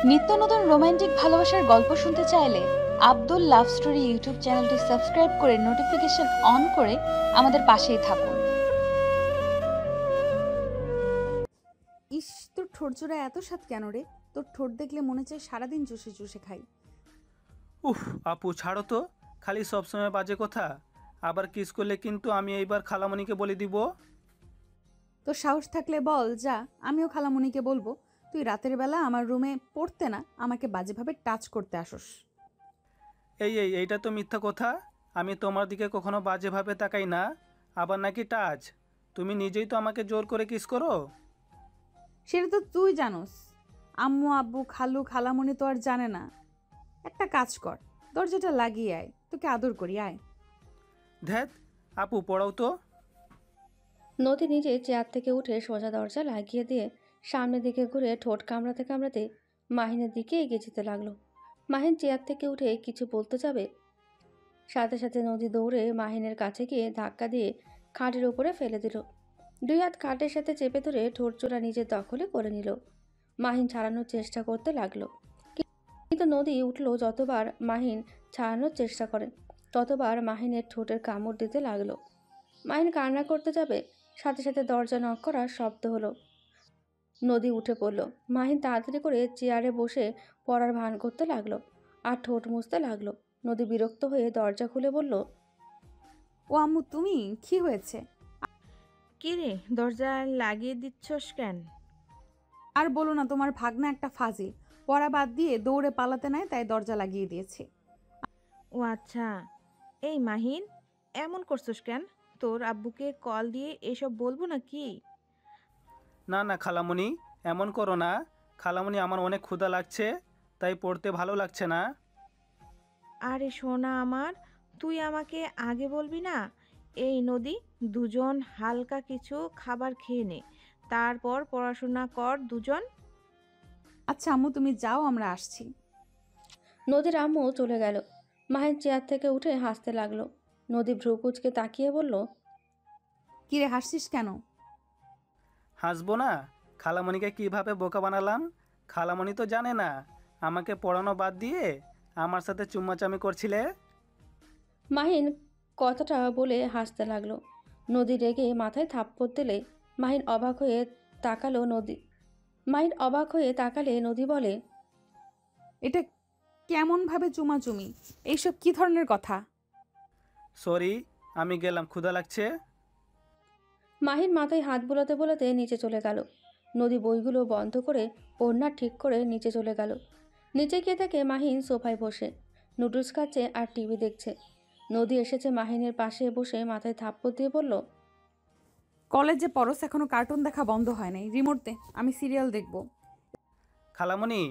নিত্য নতুন রোমান্টিক ভালোবাসার গল্প শুনতে চাইলে আব্দুল লাভ স্টোরি ইউটিউব চ্যানেলটি সাবস্ক্রাইব করে নোটিফিকেশন অন করে আমাদের পাশেই থাকুন। ইস, তোর ঠোঁট জোড়া এত স্বাদ কেন রে? তোর ঠোঁট দেখলে মনে চায় সারাদিন চুষে চুষে খাই। উফ আপু ছাড়ো তো, খালি সবসময় বাজে কথা। আবার কিস করলে কিন্তু আমি এইবার খালামণিকে বলে দিব। তোর সাহস থাকলে বল, যা, আমিও খালামণিকে বলবো তুই রাতের বেলা আমার রুমে পড়তে না আমাকে বাজেভাবে টাচ করতে আসোস। এইটা তো মিথ্যা কথা। আমি তোমার দিকে কখনো বাজেভাবে তাকাই না। আবার নাকি টাচ? তুমি নিজেই তো আমাকে জোর করে কিস করো। সেটা তো তুই জানোস, আম্মু আব্বু খালু খালামণি তো আর জানে না। একটা কাজ কর, দরজাটা লাগিয়ে আয়, তোকে আদর করি, আয়। ধ্যাত, আপু পড়াও তো। নদী নিজে চেয়ার থেকে উঠে সোজা দরজা লাগিয়ে দিয়ে সামনের দিকে ঘুরে ঠোঁট কামড়াতে কামড়াতে মাহিনের দিকে এগিয়ে যেতে লাগলো। মাহিন চেয়ার থেকে উঠে কিছু বলতে যাবে, সাথে সাথে নদী দৌড়ে মাহিনের কাছে গিয়ে ধাক্কা দিয়ে খাটের উপরে ফেলে দিল। দুই হাত খাটের সাথে চেপে ধরে ঠোঁট জোড়া নিজের দখলে করে নিল। মাহিন ছাড়ানোর চেষ্টা করতে লাগলো, কিন্তু নদী উঠল। যতবার মাহিন ছাড়ানোর চেষ্টা করে ততবার মাহিনের ঠোঁটের কামড় দিতে লাগলো। মাহিন কান্না করতে যাবে, সাথে সাথে দরজা নক করার শব্দ হলো। নদী উঠে পড়ল। মাহিন তাড়াতাড়ি করে চেয়ারে বসে পড়ার ভান করতে লাগলো আর ঠোঁট মুছতে লাগলো। নদী বিরক্ত হয়ে দরজা খুলে বলল, ও আম্মু, তুমি কি হয়েছে? কি রে, দরজা লাগিয়ে দিচ্ছস কেন? আর বলো না, তোমার ভাগনা একটা ফাজিল, পড়া বাদ দিয়ে দৌড়ে পালাতে নাই, তাই দরজা লাগিয়ে দিয়েছে। ও আচ্ছা। এই মাহিন, এমন করছস কেন? তোর আব্বুকে কল দিয়ে এসব বলবো নাকি? না না খালামণি, এমন করো না। খালামণি, আমার অনেক ক্ষুধা লাগছে, তাই পড়তে ভালো লাগছে না। আরে সোনা আমার, তুই আমাকে আগে বলবি না? এই নদী, দুজন হালকা কিছু খাবার খেয়ে নে, তারপর পড়াশোনা কর দুজন। আচ্ছা আম্মু, তুমি যাও, আমরা আসছি। নদীর আম্মু চলে গেল। মাহিন চেয়ার থেকে উঠে হাসতে লাগলো। নদী ভ্রু কুঁচকে তাকিয়ে বলল, কিরে, হাসছিস কেন? হাসবো না? খালামণিকে কিভাবে বোকা বানালাম। খালামণি তো জানে না আমাকে পড়ানো বাদ দিয়ে আমার সাথে চুম্মাচামি করছিলে। মাহিন কথাটা বলে হাসতে লাগলো। নদী রেগে মাথায় থাপ্পড় দিলে মাহিন অবাক হয়ে তাকালো। নদী বলে, এটা কেমন ভাবে চুমাচুমি? এইসব কি ধরনের কথা? সরি, আমি গেলাম, ক্ষুধা লাগছে। মাহিন মাথায় হাত বোলাতে বোলাতে নিচে চলে গেল। নদী বইগুলো বন্ধ করে ওড়না ঠিক করে নিচে চলে গেল। নিচে গিয়ে দেখে মাহিন সোফায় বসে নুডলস খাচ্ছে আর টিভি দেখছে। নদী এসেছে মাহিনের পাশে বসে মাথায় থাপ্পড় দিয়ে বলল, কলেজে পড়স, এখনো কার্টুন দেখা বন্ধ হয় নাই, রিমোট দে, আমি সিরিয়াল দেখব। খালামণি,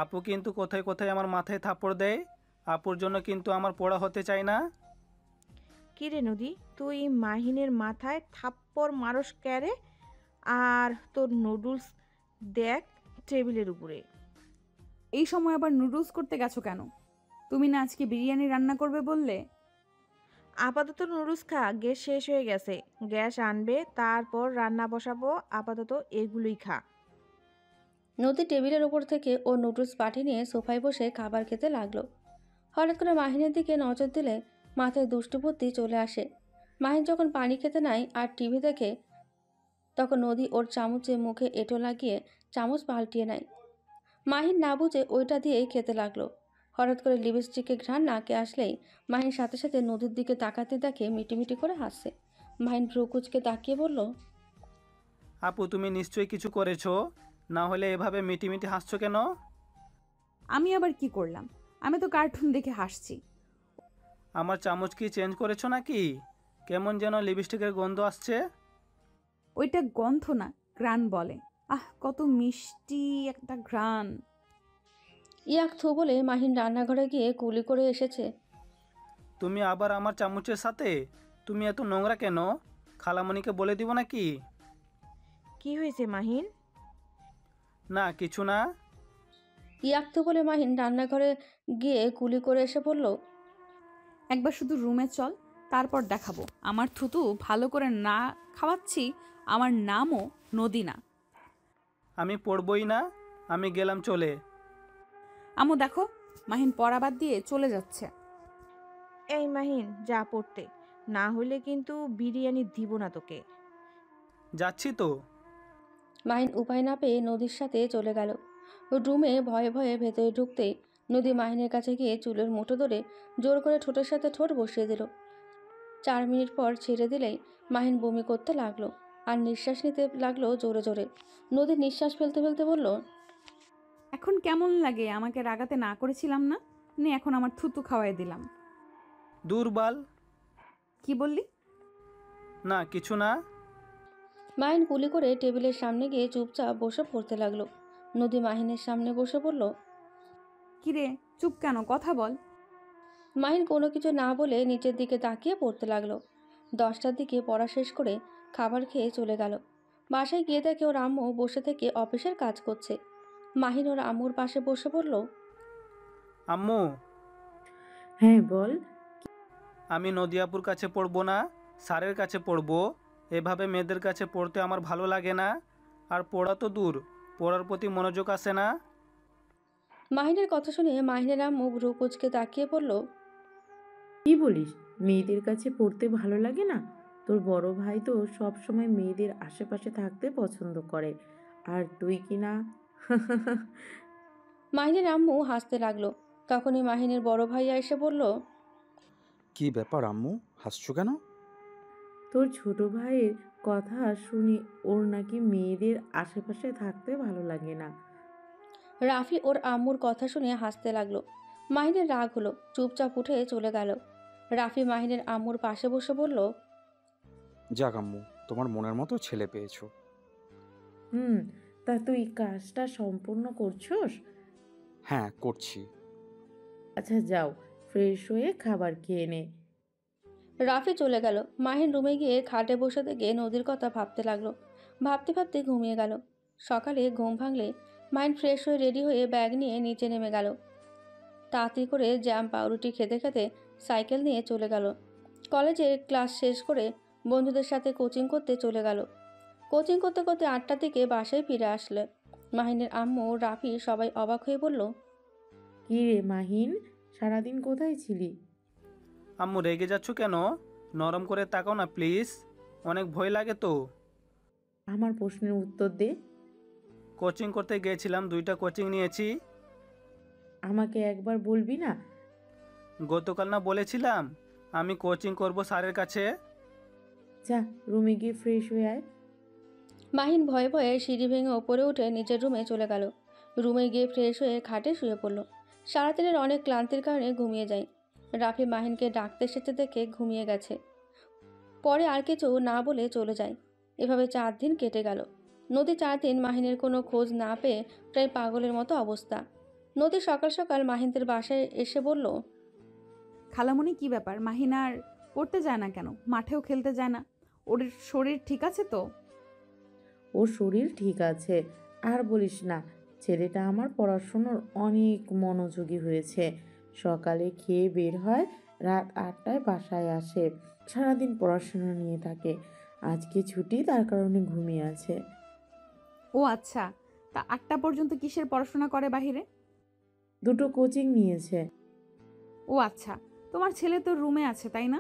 আপু কিন্তু কোথায় কোথায় আমার মাথায় থাপ্পড় দেয়। আপুর জন্য কিন্তু আমার পড়া হতে চায় না। কি রে নদী, তুই মাহিনের মাথায় থাপ্পড় মারস ক্যারে? আর তোর নুডলস দেখ টেবিলের উপরে। এই সময় আবার নুডলস করতে গেছো কেন? তুমি না আজকে বিরিয়ানি রান্না করবে বললে? আপাতত নুডলস খা, গ্যাস শেষ হয়ে গেছে। গ্যাস আনবে, তারপর রান্না বসাবো। আপাতত এগুলোই খা। নদী টেবিলের ওপর থেকে ও নুডলস বাটি নিয়ে সোফায় বসে খাবার খেতে লাগলো। হঠাৎ করে মাহিনের দিকে নজর দিলে মাথায় দুষ্টু বুদ্ধি চলে আসে। মাহিন যখন পানি খেতে নেয় আর টিভি দেখে, তখন নদী ওর চামচে মুখে এঁটো লাগিয়ে চামচ পাল্টিয়ে নেয়। মাহিন না বুঝে ওইটা দিয়েই খেতে লাগলো। হঠাৎ করে লিপস্টিকের ঘ্রাণ নাকে আসলেই মাহিন সাথে সাথে নদীর দিকে তাকাতে দেখে মিটিমিটি করে হাসছে। মাহিন ভ্রু কুঁচকে তাকিয়ে বলল, আপু, তুমি নিশ্চয়ই কিছু করেছো, না হলে এভাবে মিটিমিটি হাসছো কেন? আমি আবার কি করলাম? আমি তো কার্টুন দেখে হাসছি। আমার চামচ কি চেঞ্জ করেছো নাকি? কেমন যেন লিপস্টিকের গন্ধ আসছে। ওইটা গন্ধ না, ঘ্রাণ বলে। আহ, কত মিষ্টি একটা ঘ্রাণ। ইয়াক থু বলে মাহিন রান্নাঘরে গিয়ে কুলি করে এসেছে। তুমি আবার আমার চামচের সাথে? তুমি এত নোংরা কেন? খালামণিকে বলে দিব নাকি? কি হয়েছে মাহিন? না, কিছু না। ইয়াক থু বলে মাহিন রান্নাঘরে গিয়ে কুলি করে এসে বলল, একবার শুধু রুমে চল, তারপর দেখাবো আমার থুতু ভালো করে না খাওয়াচ্ছি। আমার নামও নদী না। আমি পড়বই না, আমি গেলাম চলে। আম্মু দেখো, মাহিন পড়া বাদ দিয়ে চলে যাচ্ছে। এই মাহিন, যা পড়তে, না হলে কিন্তু বিরিয়ানি দিব না তোকে। যাচ্ছি তো। মাহিন উপায় না পেয়ে নদীর সাথে চলে গেল। রুমে ভয়ে ভয়ে ভেতরে ঢুকতেই নদী মাহিনের কাছে গিয়ে চুলের মুঠো ধরে জোর করে ঠোঁটের সাথে ঠোঁট বসিয়ে দিল। 4 মিনিট পর ছেড়ে দিলেই মাহিন বমি করতে লাগলো আর নিঃশ্বাস নিতে লাগলো জোরে জোরে। নদী নিঃশ্বাস ফেলতে ফেলতে বলল, এখন কেমন লাগে? আমাকে রাগাতে না করেছিলাম না? নে এখন আমার থুতু খাওয়াই দিলাম। দুর্বল। কি বললি? না কিছু না। মাহিন গুলি করে টেবিলের সামনে গিয়ে চুপচাপ বসে পড়তে লাগলো। নদী মাহিনের সামনে বসে পড়ল। কিরে চুপ কেন? কথা বল। মাহিন কোনো কিছু না বলে নিচের দিকে তাকিয়ে পড়তে লাগলো। 10টার দিকে পড়া শেষ করে খাবার খেয়ে চলে গেল। বাসায় গিয়ে দেখে ওর আম্মু বসে থেকে অফিসের কাজ করছে। মাহিন ওর আম্মুর পাশে বসে পড়ল। আম্মু, হ্যাঁ বল। আমি নদিয়াপুর কাছে পড়বো না, স্যারের কাছে পড়বো। এভাবে মেয়েদের কাছে পড়তে আমার ভালো লাগে না। আর পড়া তো দূর, পড়ার প্রতি মনোযোগ আসে না। মাহিনের কথা শুনে মাহিনের আম্মু ভ্রু কুঁচকে তাকিয়ে পড়ল। কি বলিস? মেয়েদের কাছে পড়তে ভালো লাগে না? তোর বড় ভাই তো সব সময় মেয়েদের আশেপাশে থাকতে পছন্দ করে, আর তুই কি না? মাহিনের আম্মু হাসতে লাগলো। তখনই মাহিনের বড় ভাইয়া এসে বলল, কি ব্যাপার আম্মু, হাসছো কেন? তোর ছোট ভাইয়ের কথা শুনি ওর নাকি মেয়েদের আশেপাশে থাকতে ভালো লাগে না। রাফি ওর আম্মুর কথা শুনে হাসতে লাগলো। মাহিনের রাগ হলো, চুপচাপ উঠে চলে গেল। রাফি মাহিনের আম্মুর পাশে বসে বলল, যাক আম্মু, তোমার মনের মতো ছেলে পেয়েছো। হুম, তা তুই কাজটা সম্পূর্ণ করছস? হ্যাঁ করছি। আচ্ছা যাও, ফ্রেশ হয়ে খাবার খেয়ে নে। রাফি চলে গেল। মাহিন রুমে গিয়ে খাটে বসে থেকে নদীর কথা ভাবতে লাগলো। ভাবতে ভাবতে ঘুমিয়ে গেল। সকালে ঘুম ভাঙলে মাহিন ফ্রেশ হয়ে রেডি হয়ে ব্যাগ নিয়ে নিচে নেমে গেল। তাড়াতাড়ি করে জ্যাম পাউরুটি খেতে খেতে সাইকেল নিয়ে চলে গেল। কলেজের ক্লাস শেষ করে বন্ধুদের সাথে কোচিং করতে চলে গেল। কোচিং করতে করতে 8টার দিকে বাসায় ফিরে আসলে মাহিনের আম্মু, রাফি সবাই অবাক হয়ে বলল, কি রে মাহিন, সারাদিন কোথায় ছিলি? আম্মু রেগে যাচ্ছ কেন? নরম করে তাকাও না প্লিজ, অনেক ভয় লাগে তো। আমার প্রশ্নের উত্তর দে। কোচিং করতে গিয়েছিলাম, 2টা কোচিং নিয়েছি। আমাকে একবার বলবি না? গতকাল না বলেছিলাম আমি কোচিং করব স্যারের কাছে? যা রুমে গিয়ে ফ্রেশ হয়ে আয়। মাহিন ভয়ে ভয়ে সিঁড়ি ভেঙে ওপরে উঠে নিজের রুমে চলে গেল। রুমে গিয়ে ফ্রেশ হয়ে খাটে শুয়ে পড়ল। সারাদিনের অনেক ক্লান্তির কারণে ঘুমিয়ে যায়। রাফি মাহিনকে ডাকতে এসেছে দেখে ঘুমিয়ে গেছে। পরে আর কিছু না বলে চলে যায়। এভাবে 4 দিন কেটে গেল। নদী 4 দিন মাহিনের কোনো খোঁজ না পেয়ে প্রায় পাগলের মতো অবস্থা। নদী সকাল সকাল মাহিনদের বাসায় এসে বলল, খালামণি কি ব্যাপার? মাহিন আর পড়তে যায় না কেন? মাঠেও খেলতে যায় না? ওর শরীর ঠিক আছে তো? ওর শরীর ঠিক আছে, আর বলিস না। ছেলেটা আমার পড়াশুনোর অনেক মনোযোগী হয়েছে। সকালে খেয়ে বের হয়, রাত 8টায় বাসায় আসে। সারাদিন পড়াশোনা নিয়ে থাকে। আজকে ছুটি, তার কারণে ঘুমিয়ে আছে। ও আচ্ছা, তা 8টা পর্যন্ত কিসের পড়াশোনা করে বাহিরে? 2টো কোচিং নিয়েছে। ও আচ্ছা, তোমার ছেলে তো রুমে আছে তাই না?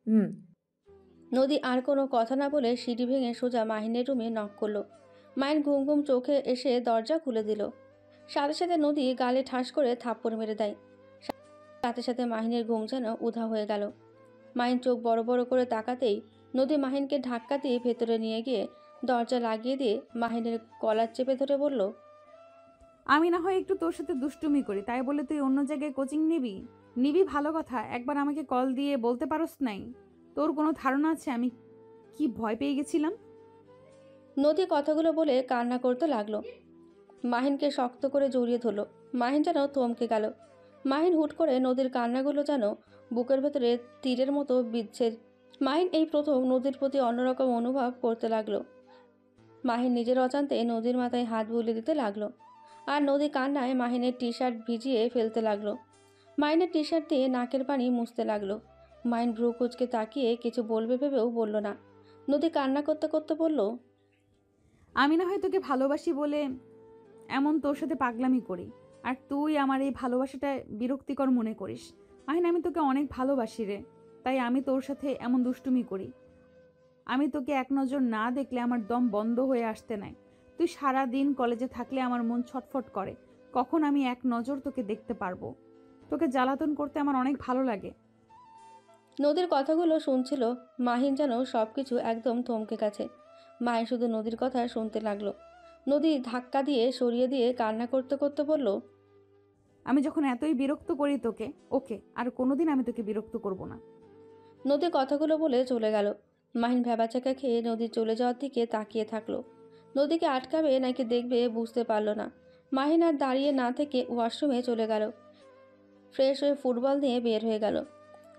হুম। নদী আর কোনো কথা না বলে সিঁড়ি ভেঙে সোজা মাহিনের রুমে নক করলো। মাহিন ঘুম ঘুম চোখে এসে দরজা খুলে দিল। সাথে সাথে নদী গালে ঠাস করে থাপ্পড় মেরে দেয়। সাথে সাথে মাহিনের ঘুম যেন উধাও হয়ে গেল। মাহিন চোখ বড় বড় করে তাকাতেই নদী মাহিনকে ধাক্কা দিয়ে ভেতরে নিয়ে গিয়ে দরজা লাগিয়ে দিয়ে মাহিনের কলার চেপে ধরে বলল, আমি না হয় একটু তোর সাথে দুষ্টুমি করি, তাই বলে তুই অন্য জায়গায় কোচিং নিবি? নিবি ভালো কথা, একবার আমাকে কল দিয়ে বলতে পারোস নাই? তোর কোনো ধারণা আছে আমি কি ভয় পেয়ে গেছিলাম? নদী কথাগুলো বলে কান্না করতে লাগলো। মাহিনকে শক্ত করে জড়িয়ে ধরল। মাহিন যেন থমকে গেল। মাহিন হুট করে নদীর কান্নাগুলো যেন বুকের ভেতরে তীরের মতো বিচ্ছে। মাহিন এই প্রথম নদীর প্রতি অন্যরকম অনুভব করতে লাগলো। মাহিন নিজের অজান্তে নদীর মাথায় হাত বুলিয়ে দিতে লাগলো। আর নদী কান্নায় মাহিনের টি শার্ট ভিজিয়ে ফেলতে লাগলো। মাহিনের টি শার্ট দিয়ে নাকের পানি মুছতে লাগলো। মাহিন ভ্রু কুঁচকে তাকিয়ে কিছু বলবে ভেবেও বলল না। নদী কান্না করতে করতে বলল, আমি না হয় তোকে ভালোবাসি বলে এমন তোর সাথে পাগলামি করি, আর তুই আমার এই ভালোবাসাটা বিরক্তিকর মনে করিস। মাহিন, আমি তোকে অনেক ভালোবাসি রে, তাই আমি তোর সাথে এমন দুষ্টুমি করি। আমি তোকে এক নজর না দেখলে আমার দম বন্ধ হয়ে আসতে নাই। তুই সারা দিন কলেজে থাকলে আমার মন ছটফট করে, কখন আমি এক নজর তোকে দেখতে পারবো। তোকে জ্বালাতন করতে আমার অনেক ভালো লাগে। নদীর কথাগুলো শুনছিল। মাহিন যেন সব কিছু একদম থমকে গেছে। মাহিন শুধু নদীর কথা শুনতে লাগলো। নদী ধাক্কা দিয়ে সরিয়ে দিয়ে কান্না করতে করতে বলল, আমি যখন এতই বিরক্ত করি তোকে, ওকে, আর কোনোদিন আমি তোকে বিরক্ত করব না। নদী কথাগুলো বলে চলে গেল। মাহিন ভ্যাবাচাকা খেয়ে নদী চলে যাওয়ার দিকে তাকিয়ে থাকলো। নদীকে আটকাবে নাকি দেখবে বুঝতে পারল না। মাহিন আর দাঁড়িয়ে না থেকে ওয়াশরুমে চলে গেল। ফ্রেশ হয়ে ফুটবল নিয়ে বের হয়ে গেল।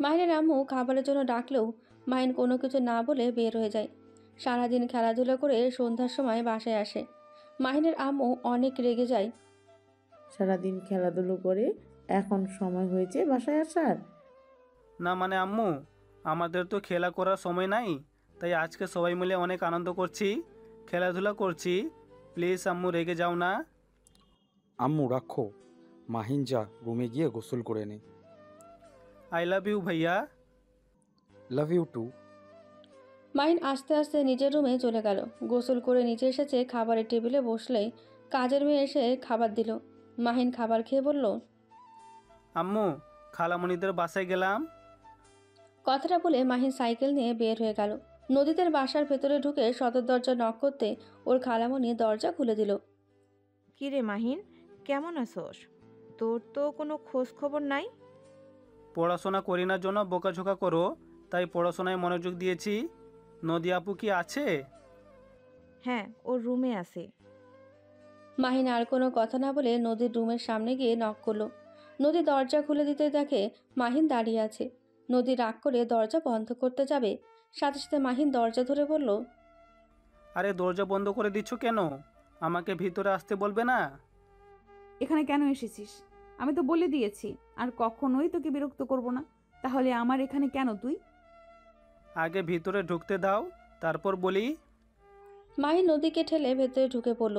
মাহিনের আম্মু খাবারের জন্য ডাকলেও মাহিন কোনো কিছু না বলে বের হয়ে যায়। সারাদিন খেলাধুলা করে সন্ধ্যার সময় বাসায় আসে। মাহিনের আম্মু অনেক রেগে যায়। সারাদিন খেলাধুলো করে এখন সময় হয়েছে বাসায় আসার? না মানে আম্মু, আমাদের তো খেলা করার সময় নাই, তাই আজকে সবাই মিলে অনেক আনন্দ করছি, খেলাধুলা করছি। প্লিজ আম্মু রেগে যাও না। আম্মু রাখো, মাহিন যা রুমে গিয়ে গোসল করে নে। আই লাভ ইউ ভাইয়া। Love you two. মাহিন আস্তে আস্তে নিজের রুমে চলে গেল। গোসল করে নিচে এসেছে, খাবারের টেবিলে বসলেই কাজের মেয়ে এসে খাবার দিল। মাহিন খাবার খেয়ে বলল, আম্মু, খালামণিদের বাসায় গেলাম। কথাটা বলে মাহিন সাইকেল নিয়ে বের হয়ে গেল। নদীদের বাসার ভেতরে ঢুকে সদর দরজা নক করতে ওর খালামণি দরজা খুলে দিল। কিরে মাহিন, কেমন আছোস? তোর তো কোনো খোঁজ খবর নাই। পড়াশোনা করি না জন্য বোকাঝোকা করো, তাই পড়াশোনায় মনোযোগ দিয়েছি। নদী আপু কি আছে? হ্যাঁ, ওর রুমে আছে। মাহিন আর কোনো কথা না বলে নদীর রুমের সামনে গিয়ে নক করলো। নদী দরজা খুলে দিতে দেখে মাহিন দাঁড়িয়ে আছে। নদী রাগ করে দরজা বন্ধ করতে যাবে, সাথে সাথে মাহিন দরজা ধরে বলল, আরে দরজা বন্ধ করে দিচ্ছ কেন? আমাকে ভিতরে আসতে বলবে না? এখানে কেন এসেছিস? আমি তো বলে দিয়েছি আর কখনোই তোকে বিরক্ত করব না। তাহলে আমার এখানে কেন তুই? আগে ভিতরে ঢুকতে দাও, তারপর বলি। মাহিন নদীকে ঠেলে ভেতরে ঢুকে পড়ল।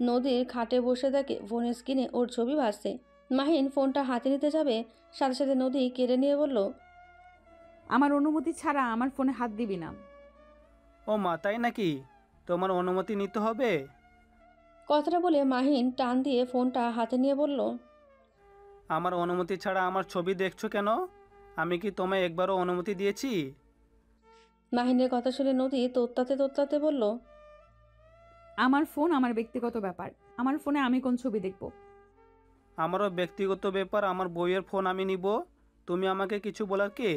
নদীর খাটে বসে দেখে ফোনের স্ক্রিনে ওর ছবি ভাসছে। মাহিন ফোনটা হাতে নিতে যাবে, সাথে সাথে নদী কেড়ে নিয়ে বলল, আমার অনুমতি ছাড়া আমার ফোনে হাত দিবি না। ও মা, তাই নাকি? তোমার অনুমতি নিতে হবে? কথাটা বলে মাহিন টান দিয়ে ফোনটা হাতে নিয়ে বলল, আমার অনুমতি ছাড়া আমার ছবি দেখছো কেন? আমি কি তোমায় একবারও অনুমতি দিয়েছি? মাহিনের কথা শুনে নদী তোত্তাতে তোত্তাতে বলল, আমার ফোন আমার ব্যক্তিগত ব্যাপার। আমার ফোনে আমি কোন ছবি দেখব? আমারও ব্যক্তিগত ব্যাপার, আমার বইয়ের ফোন আমি নিব। তুমি আমাকে কিছু বলার কে?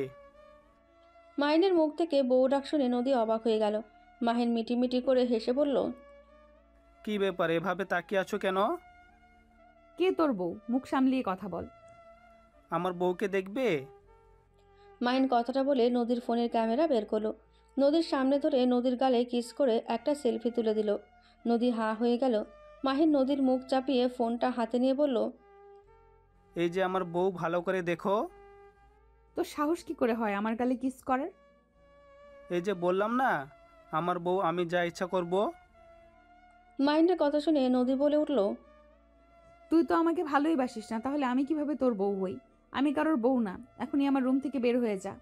মাহিনের মুখ থেকে বউ ডাক শুনে নদী অবাক হয়ে গেল। মাহিন মিটিমিটি করে হেসে বলল, কি ব্যাপার, এভাবে তাকিয়ে আছো কেন? কে তোর বউ? মুখ সামলিয়ে কথা বল। আমার বউকে দেখবে? মাহিন কথাটা বলে নদীর ফোনের ক্যামেরা বের করলো। নদীর সামনে ধরে নদীর গালে কিস করে একটা সেলফি তুলে দিল। নদী হা হয়ে গেল। মাহিন নদীর মুখ চাপিয়ে ফোনটা হাতে নিয়ে বলল, এই যে আমার বউ, ভালো করে দেখো। তোর সাহস কি করে হয় আমার গালে কিস করার? এই যে বললাম না, আমার বউ, আমি যা ইচ্ছা করব। মাহিনের কথা শুনে নদী বলে উঠল, তুই তো আমাকে ভালোই বাসিস না, তাহলে আমি কিভাবে তোর বউ হই? আমি কারোর বউ না। এখনই আমার রুম থেকে বের হয়ে যা।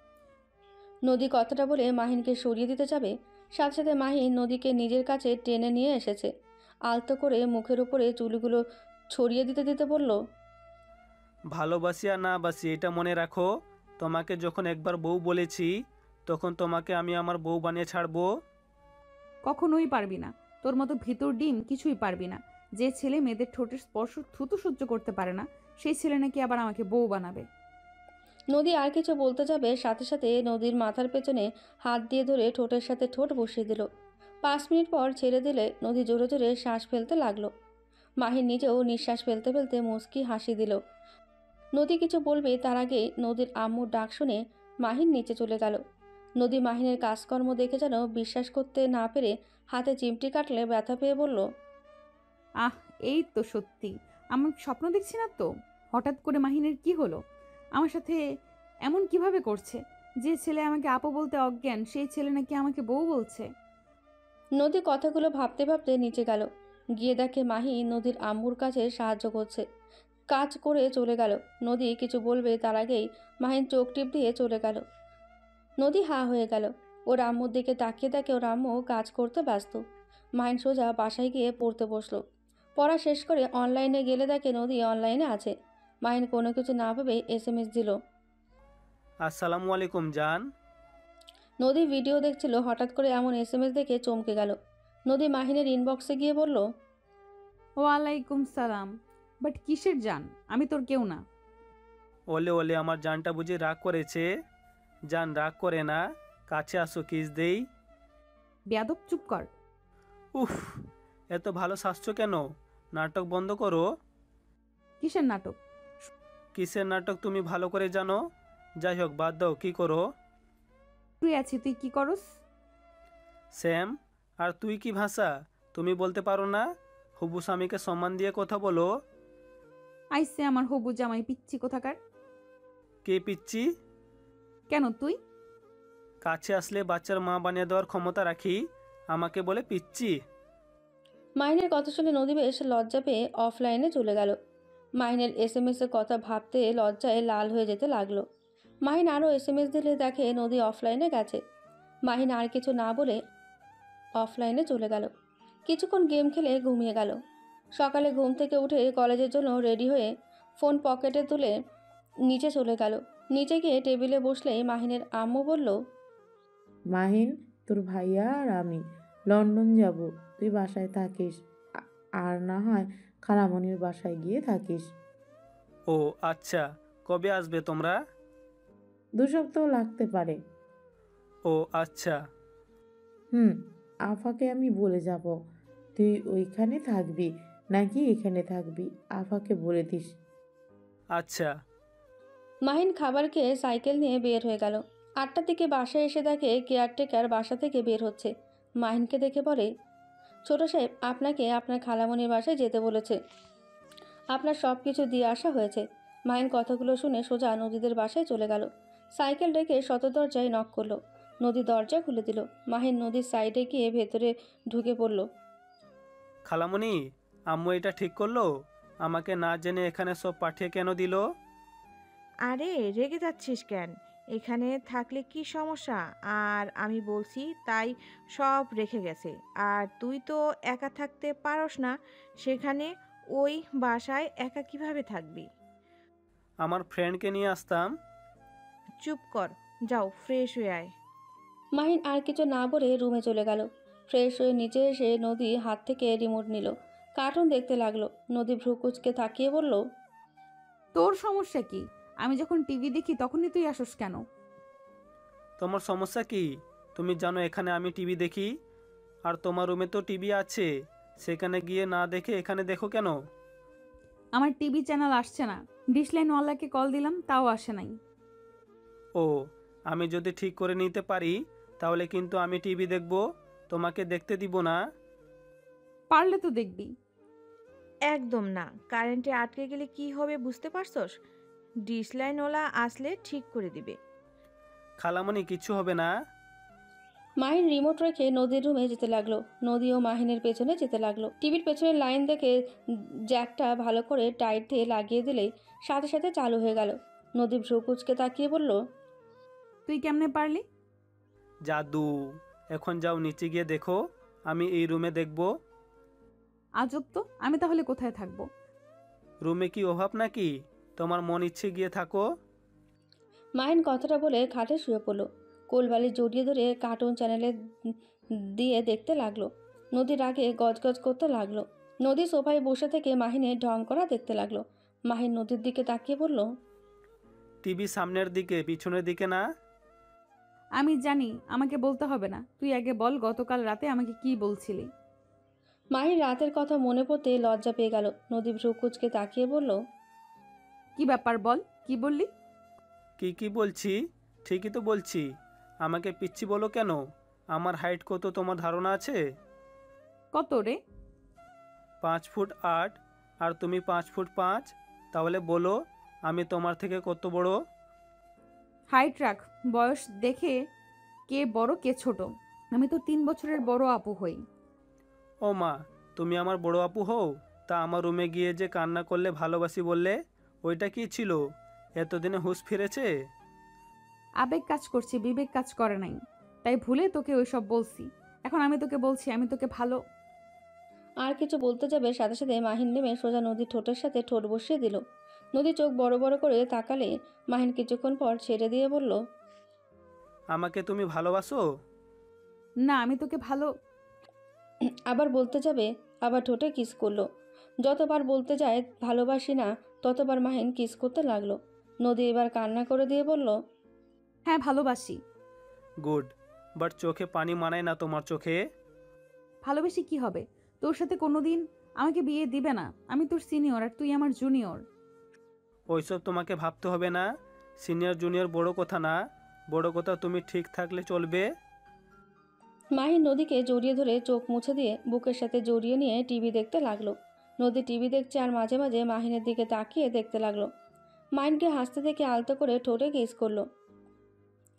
নদী কথাটা বলে মাহিনকে সরিয়ে দিতে যাবে, সাথে সাথে মাহিন নদীকে নিজের কাছে টেনে নিয়ে এসেছে। আলতো করে মুখের উপরে চুলগুলো ছড়িয়ে দিতে দিতে বলল, ভালোবাসি আর না বাসি এটা মনে রাখো। তোমাকে যখন একবার বউ বলেছি, তখন তোমাকে আমি আমার বউ বানিয়ে ছাড়বো। কখনোই পারবি না। তোর মতো ভিতর ডিম কিছুই পারবি না। যে ছেলে মেয়েদের ঠোঁটের স্পর্শ থুতু সহ্য করতে পারে না, সেই ছেলে নাকি আবার আমাকে বউ বানাবে। নদী আর কিছু বলতে যাবে, সাথে সাথে নদীর মাথার পেছনে হাত দিয়ে ধরে ঠোঁটের সাথে ঠোঁট বসিয়ে দিল। 5 মিনিট পর ছেড়ে দিলে নদী জোরে জোরে শ্বাস ফেলতে লাগলো। মাহিন নিজেও নিঃশ্বাস ফেলতে ফেলতে মুচকি হাসি দিল। নদী কিছু বলবে তার আগে নদীর আম্মুর ডাক শুনে মাহিন নিচে চলে গেল। নদী মাহিনের কাজকর্ম দেখে যেন বিশ্বাস করতে না পেরে হাতে চিমটি কাটলে ব্যথা পেয়ে বলল, আহ, এই তো সত্যি। আমার স্বপ্ন দেখছি না তো? হঠাৎ করে মাহিনের কি হলো? আমার সাথে এমন কিভাবে করছে? যে ছেলে আমাকে আপু বলতে অজ্ঞান, সেই ছেলে নাকি আমাকে বউ বলছে। নদী কথাগুলো ভাবতে ভাবতে নিচে গেল। গিয়ে দেখে মাহি নদীর আম্মুর কাছে সাহায্য করছে। কাজ করে চলে গেল। নদী কিছু বলবে তার আগেই মাহিন চোখ টিপ দিয়ে চলে গেল। নদী হা হয়ে গেল। ওর আম্মুর দিকে তাকিয়ে দেখে ওর আম্মু কাজ করতে ব্যস্ত। মাহিন সোজা বাসায় গিয়ে পড়তে বসলো। পড়া শেষ করে অনলাইনে গেলে দেখে নদী অনলাইনে আছে। মাহিন কোনো কিছু না ভেবে SMS দিল। আসসালামু আলাইকুম জান। নদী ভিডিও দেখছিল, হঠাৎ করে এমন SMS দেখে চমকে গেল। নদী মাহিনের ইনবক্সে গিয়ে বলল, ওয়ালাইকুম সালাম। বাট কিসের জান? আমি তোর কেউ না। ওলে ওলে আমার জানটা বুঝি রাগ করেছে? জান রাগ করে না, কাছে আসো কিস দেই। বেয়াদব, চুপ কর। উফ, এত ভালো শাসছো কেন? নাটক বন্ধ করো। কিসের নাটক? কিসের নাটক তুমি ভালো করে জানো। যাই হোক বাদ দাও, কি করো? তুই আছি, তুই কি করস? স্যাম, আর তুই কি ভাষা? তুমি বলতে পারো না? হবু স্বামীকে সম্মান দিয়ে কথা বলো। আইসে আমার হবু জামাই পিচ্ছি কোথাকার। কে পিচ্ছি? কেন তুই? কাছে আসলে বাচ্চার মা বানিয়ে দেওয়ার ক্ষমতা রাখি, আমাকে বলে পিচ্ছি? মাহিনের কথা শুনে নদী বেশ লজ্জা পেয়ে অফলাইনে চলে গেল। মাহিনের SMS এর কথা ভাবতে লজ্জায় লাল হয়ে যেতে লাগলো। মাহিন আরও SMS দিলে দেখে নদী অফলাইনে গেছে। মাহিন আর কিছু না বলে অফলাইনে চলে গেল। কিছুক্ষণ গেম খেলে ঘুমিয়ে গেল। সকালে ঘুম থেকে উঠে কলেজের জন্য রেডি হয়ে ফোন পকেটে তুলে নিচে চলে গেল। নিচে গিয়ে টেবিলে বসলেই মাহিনের আম্মু বলল, মাহিন, তোর ভাইয়া আর আমি লন্ডন যাব, তুই বাসায় থাকিস। আর না হয় খালামণির বাসায় গিয়ে থাকিস। ও আচ্ছা, কবে আসবে তোমরা? 2 সপ্তাহ লাগতে পারে। ও আচ্ছা। আফাকে আমি বলে যাব, তুই ওইখানে থাকবি নাকি এখানে থাকবি, আফাকে বলে দিস। আচ্ছা। মাহিন খাবার খেয়ে সাইকেল নিয়ে বের হয়ে গেল। 8টার দিকে বাসায় এসে দেখে কেয়ারটেকার বাসা থেকে বের হচ্ছে। মাহিনকে দেখে বলে, ছোট সাহেব আপনাকে আপনার খালামণির বাসায় যেতে বলেছে, আপনার সব কিছু দিয়ে আসা হয়েছে। মাহিন কথাগুলো শুনে সোজা নদীদের বাসায় চলে গেল। সাইকেল রেখে শত দরজায় নক করলো। নদী দরজা খুলে দিল। মাহিন নদীর সাইডে গিয়ে ভেতরে ঢুকে পড়ল। খালামণি, আম্মু এটা ঠিক করলো? আমাকে না জেনে এখানে সব পাঠিয়ে কেন দিল? আরে রেগে যাচ্ছিস কেন? এখানে থাকলে কি সমস্যা? আর আমি বলছি তাই সব রেখে গেছে। আর তুই তো একা থাকতে পারস না, সেখানে ওই বাসায় একা কিভাবে থাকবি? আমার ফ্রেন্ডকে নিয়ে আসতাম। চুপ কর, যাও ফ্রেশ হয়ে আয়। মাহিন আর কিছু না বলে রুমে চলে গেল। ফ্রেশ হয়ে নিচে এসে নদী হাত থেকে রিমোট নিল। কার্টুন দেখতে লাগলো। নদী ভ্রুকুচকে তাকিয়ে বলল, তোর সমস্যা কি? আমি যখন টিভি দেখি তখনই তুই আসস কেন? তোমার সমস্যা কি? তুমি জানো এখানে আমি টিভি দেখি, আর তোমার রুমে তো টিভি আছে, সেখানে গিয়ে না দেখে এখানে দেখো কেন? আমার টিভি চ্যানেল আসছে না। ডিশলাইনওয়ালাকে কল দিলাম, তাও আসে নাই। ও, আমি যদি ঠিক করে নিতে পারি তাহলে কিন্তু আমি টিভি দেখব, তোমাকে দেখতে দিব না। পারলে তো দেখবি। একদম না, কারেন্টে আটকে গেলে কি হবে বুঝতে পারছস? ডিশলাইনওয়ালা আসলে ঠিক করে দিবে। খালামণি, কিছু হবে না। মাহিন রিমোট রেখে নদীর রুমে যেতে লাগলো। নদী ও মাহিনের পেছনে যেতে লাগলো। টিভির পেছনের লাইন দেখে জ্যাকটা ভালো করে টাইট দিয়ে লাগিয়ে দিলেই সাথে সাথে চালু হয়ে গেল। নদী ভ্রুকুচকে তাকিয়ে বলল, তুই কেমনে পারলি? জাদু। এখন যাও নিচে গিয়ে দেখো, আমি এই রুমে দেখব। আজব তো, আমি তাহলে কোথায় থাকবো? রুমে কি অভাব নাকি? তোমার মন ইচ্ছে গিয়ে থাকো। মাহিন কথাটা বলে খাটে শুয়ে পড়ল। কোলবালি জড়িয়ে ধরে কার্টুন চ্যানেলে দিয়ে দেখতে লাগলো। নদীর আগে গজগজ করতে লাগলো। নদী সোফায় বসে থেকে মাহিনের ঢং করা দেখতে লাগলো। মাহিন নদীর দিকে তাকিয়ে বলল, টিভি সামনের দিকে, পিছনের দিকে না। আমি জানি, আমাকে বলতে হবে না। তুই আগে বল, গতকাল রাতে আমাকে কি বলছিলি? মাহিন রাতের কথা মনে পড়তে লজ্জা পেয়ে গেল। নদী ভ্রুকুচকে তাকিয়ে বলল, কি ব্যাপার বল, কি বললি? কি বলছি? ঠিকই তো বলছি। আমাকে পিচ্ছি বলো কেন? আমার হাইট কত তোমার ধারণা আছে? কত রে? 5 ফুট 8, আর তুমি 5 ফুট 5। তাহলে বলো আমি তোমার থেকে কত বড়? হাইট রাখ, বয়স দেখে কে বড় কে ছোট। আমি তো 3 বছরের বড় আপু হই। ও মা, তুমি আমার বড় আপু হও? তা আমার রুমে গিয়ে যে কান্না করলে ভালোবাসি বললে, ওইটা কি ছিল? এতদিনে হুঁশ ফিরেছে? আবেগ কাজ করছে, বিবেক কাজ করে নাই, তাই ভুলে তোকে ওইসব বলছি। এখন আমি তোকে বলছি আমি তোকে ভালো। আর কিছু বলতে যাবে সাথে সাথে মাহিন নেমে সোজা নদীর ঠোঁটের সাথে ঠোঁট বসিয়ে দিল। নদী চোখ বড় বড় করে তাকালে মাহিন কিছুক্ষণ পর ছেড়ে দিয়ে বলল, আমাকে তুমি ভালোবাসো? না, আমি তোকে ভালো। আবার বলতে যাবে, আবার ঠোঁটে কিস করলো। যতবার বলতে যায় ভালোবাসি না, ততবার মাহিন কিস করতে লাগলো। নদী এবার কান্না করে দিয়ে বলল, হ্যাঁ ভালোবাসি। গুড, বাট চোখে পানি মানায় না তোমার চোখে। ভালোবেসে কি হবে? তোর সাথে কোনোদিন আমাকে বিয়ে দিবে না। আমি তোর সিনিয়র আর তুই আমার জুনিয়র। ওইসব তোমাকে ভাবতে হবে না। সিনিয়র জুনিয়র বড় কথা না, বড় কথা তুমি ঠিক থাকলে চলবে। মাহিন নদীকে জড়িয়ে ধরে চোখ মুছে দিয়ে বুকের সাথে জড়িয়ে নিয়ে টিভি দেখতে লাগলো। নদী টিভি দেখছে আর মাঝে মাঝে মাহিনের দিকে তাকিয়ে দেখতে লাগলো। মাহিনকে হাসতে দেখে আলতো করে ঠোঁটে কিস করলো।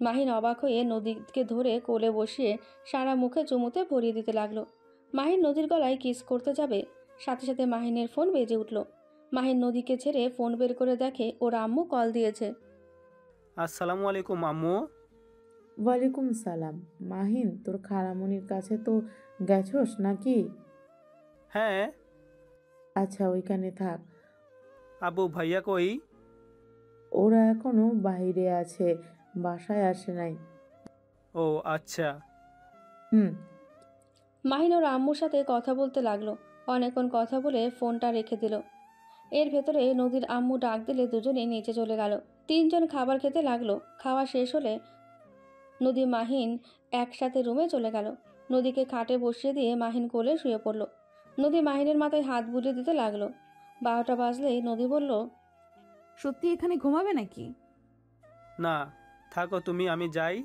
মাহিন অবাক হয়ে নদীকে ধরে কোলে বসিয়ে সারা মুখে চুমুতে ভরিয়ে দিতে লাগলো। মাহিন নদীর গলায় কিস করতে যাবে, সাথে সাথে মাহিনের ফোন বেজে উঠল। মাহিন নদীকে ছেড়ে ফোন বের করে দেখে ওর আম্মু কল দিয়েছে। আসসালামু আলাইকুম আম্মু। ওয়ালাইকুম সালাম। মাহিন, তোর খালামণির কাছে তো গেছস নাকি? হ্যাঁ। আচ্ছা, ওইখানে থাক। আবু ভাইয়া কই? ওরা এখনো বাইরে আছে, বাসায় আসে নাই। ও আচ্ছা। হুম। মাহিন ওর আম্মুর সাথে কথা বলতে লাগলো। অনেকক্ষণ কথা বলে ফোনটা রেখে দিল। এর ভেতরে নদীর আম্মু ডাক দিলে দুজনেই নিচে চলে গেল। তিনজন খাবার খেতে লাগলো। খাওয়া শেষ হলে নদী মাহিন একসাথে রুমে চলে গেল। নদীকে খাটে বসিয়ে দিয়ে মাহিন কোলে শুয়ে পড়ল। নদী মাহিনের মাথায় হাত বুলিয়ে দিতে লাগলো। 12টা বাজলেই নদী বলল, সত্যি এখানে ঘুমাবে নাকি? না, থাকো তুমি, আমি যাই।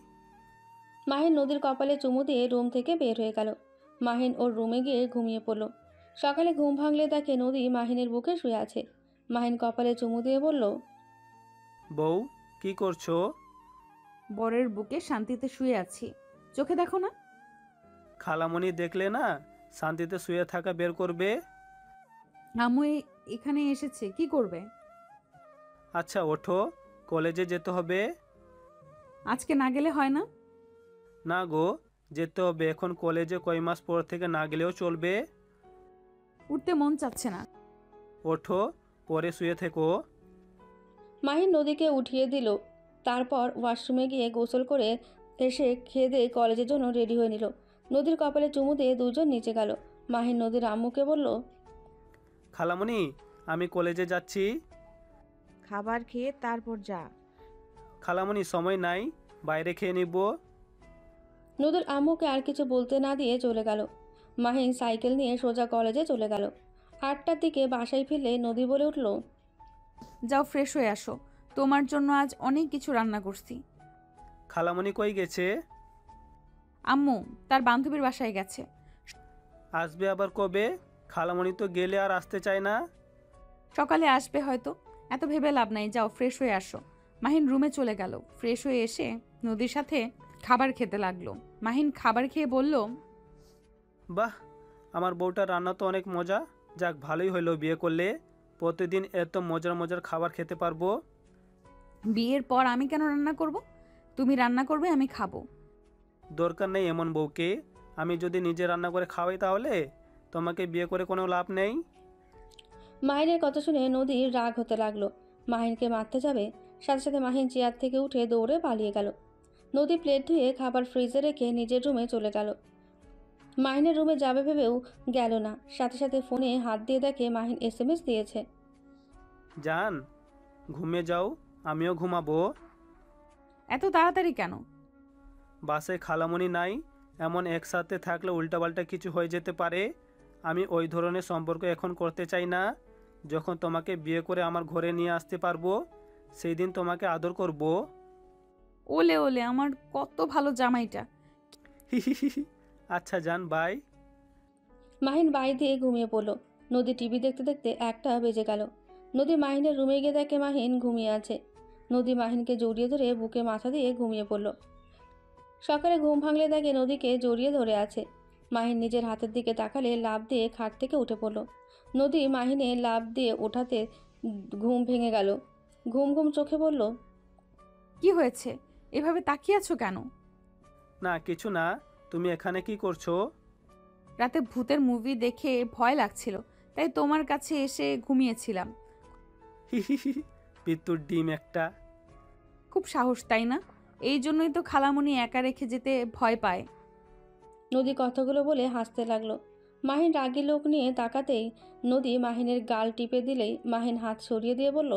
মাহিন নদীর কপালে চুমু দিয়ে রুম থেকে বের হয়ে গেল। মাহিন ওর রুমে গিয়ে ঘুমিয়ে পড়ল। সকালে ঘুম ভাঙলে দেখে নদী মাহিনের বুকে শুয়ে আছে। মাহিন কপালে চুমু দিয়ে বলল, বউ, কি করছো? বরের বুকে শান্তিতে শুয়ে আছি, চোখে দেখো না? খালামণি দেখলে না শান্তিতে শুয়ে থাকা বের করবে। আম্মু এখানে এসেছে, কি করবে? আচ্ছা ওঠো, কলেজে যেতে হবে। আজকে না গেলে হয় না? না গো, যেতে হবে। এখন কলেজে কয় মাস পর থেকে না গেলেও চলবে। উঠতে মন চাচ্ছে না। ওঠো, পরে শুয়ে থেকো। মাহিন নদীকে উঠিয়ে দিল। তারপর ওয়াশরুমে গিয়ে গোসল করে এসে খেয়ে দিয়ে কলেজের জন্য রেডি হয়ে নিল। নদীর কপালে চুমু দিয়ে দুজন নিচে গেল। মাহিন নদীর আম্মুকে বলল, খালামণি, আমি কলেজে যাচ্ছি। খাবার খেয়ে তারপর যা। খালামণি, সময় নাই, বাইরে খেয়ে নিব। নদীর আম্মুকে আর কিছু বলতে না দিয়ে চলে গেল। মাহিন সাইকেল নিয়ে সোজা কলেজে চলে গেল। 8টার দিকে বাসায় ফিরলে নদী বলে উঠল, যাও ফ্রেশ হয়ে আসো, তোমার জন্য আজ অনেক কিছু রান্না করছি। খালামণি কই গেছে? আম্মু তার বান্ধবীর বাসায় গেছে। আসবে আবার কবে? খালামণি তো গেলে আর আসতে চায় না। সকালে আসবে হয়তো, এত ভেবে লাভ নাই, যাও ফ্রেশ হয়ে আসো। মাহিন রুমে চলে গেল। ফ্রেশ হয়ে এসে নদীর সাথে খাবার খেতে লাগলো। মাহিন খাবার খেয়ে বলল, বাহ, আমার বউটার রান্না তো অনেক মজা। যাক, ভালোই হইলো বিয়ে করলে, প্রতিদিন এত মজার মজার খাবার খেতে পারবো। বিয়ের পর আমি কেন রান্না করব? তুমি রান্না করবে, আমি খাবো। দরকার নেই এমন বউকে। আমি যদি নিজে রান্না করে খাওয়াই তাহলে তোমাকে বিয়ে করে কোনো লাভ নেই। মাহিনের কথা শুনে নদীর রাগ হতে লাগলো। মাহিনকে মারতে যাবে, সাথে সাথে মাহিন চেয়ার থেকে উঠে দৌড়ে পালিয়ে গেল। নদী প্লেট ধুয়ে খাবার ফ্রিজে রেখে নিজের রুমে চলে গেল। মাহিনের রুমে যাবে ভেবেও গেল না। সাথে সাথে ফোনে হাত দিয়ে দেখে মাহিন SMS দিয়েছে। জান, ঘুমিয়ে যাও, আমিও ঘুমাবো। এত তাড়াতাড়ি কেন? বাসে খালামণি নাই, এমন একসাথে থাকলে উল্টাপাল্টা কিছু হয়ে যেতে পারে। আমি ওই ধরনের সম্পর্ক এখন করতে চাই না। যখন তোমাকে বিয়ে করে আমার ঘরে নিয়ে আসতে পারবো, সেই দিন তোমাকে আদর করব। ওলে ওলে, আমার কত ভালো জামাইটা। আচ্ছা জান, বাই। মাহিন বাই দিয়ে ঘুমিয়ে পড়ল। নদী টিভি দেখতে দেখতে 1টা বেজে গেল। নদী মাহিনের রুমে গিয়ে দেখে মাহিন ঘুমিয়ে আছে। নদী মাহিনকে জড়িয়ে ধরে বুকে মাথা দিয়ে ঘুমিয়ে পড়ল। সকালে ঘুম ভাঙলে দেখে নদীকে জড়িয়ে ধরে আছে। মাহিন নিজের হাতের দিকে তাকালে লাফ দিয়ে খাট থেকে উঠে পড়ল। নদী মাহিনে লাফ দিয়ে ওঠাতে ঘুম ভেঙে গেল। ঘুম ঘুম চোখে বলল, কি হয়েছে? এভাবে তাকিয়ে আছো কেন? না কিছু না, তুমি এখানে কি করছো? রাতে ভূতের মুভি দেখে ভয় লাগছিল, তাই তোমার কাছে এসে ঘুমিয়েছিলাম। পিত্তুর ডিম একটা। খুব সাহস, তাই না? এই জন্যই তো খালামণি একা রেখে যেতে ভয় পায়। নদী কথাগুলো বলে হাসতে লাগলো। মাহিন রাগী লোক নিয়ে তাকাতেই নদী মাহিনের গাল টিপে দিলেই মাহিন হাত সরিয়ে দিয়ে বলল,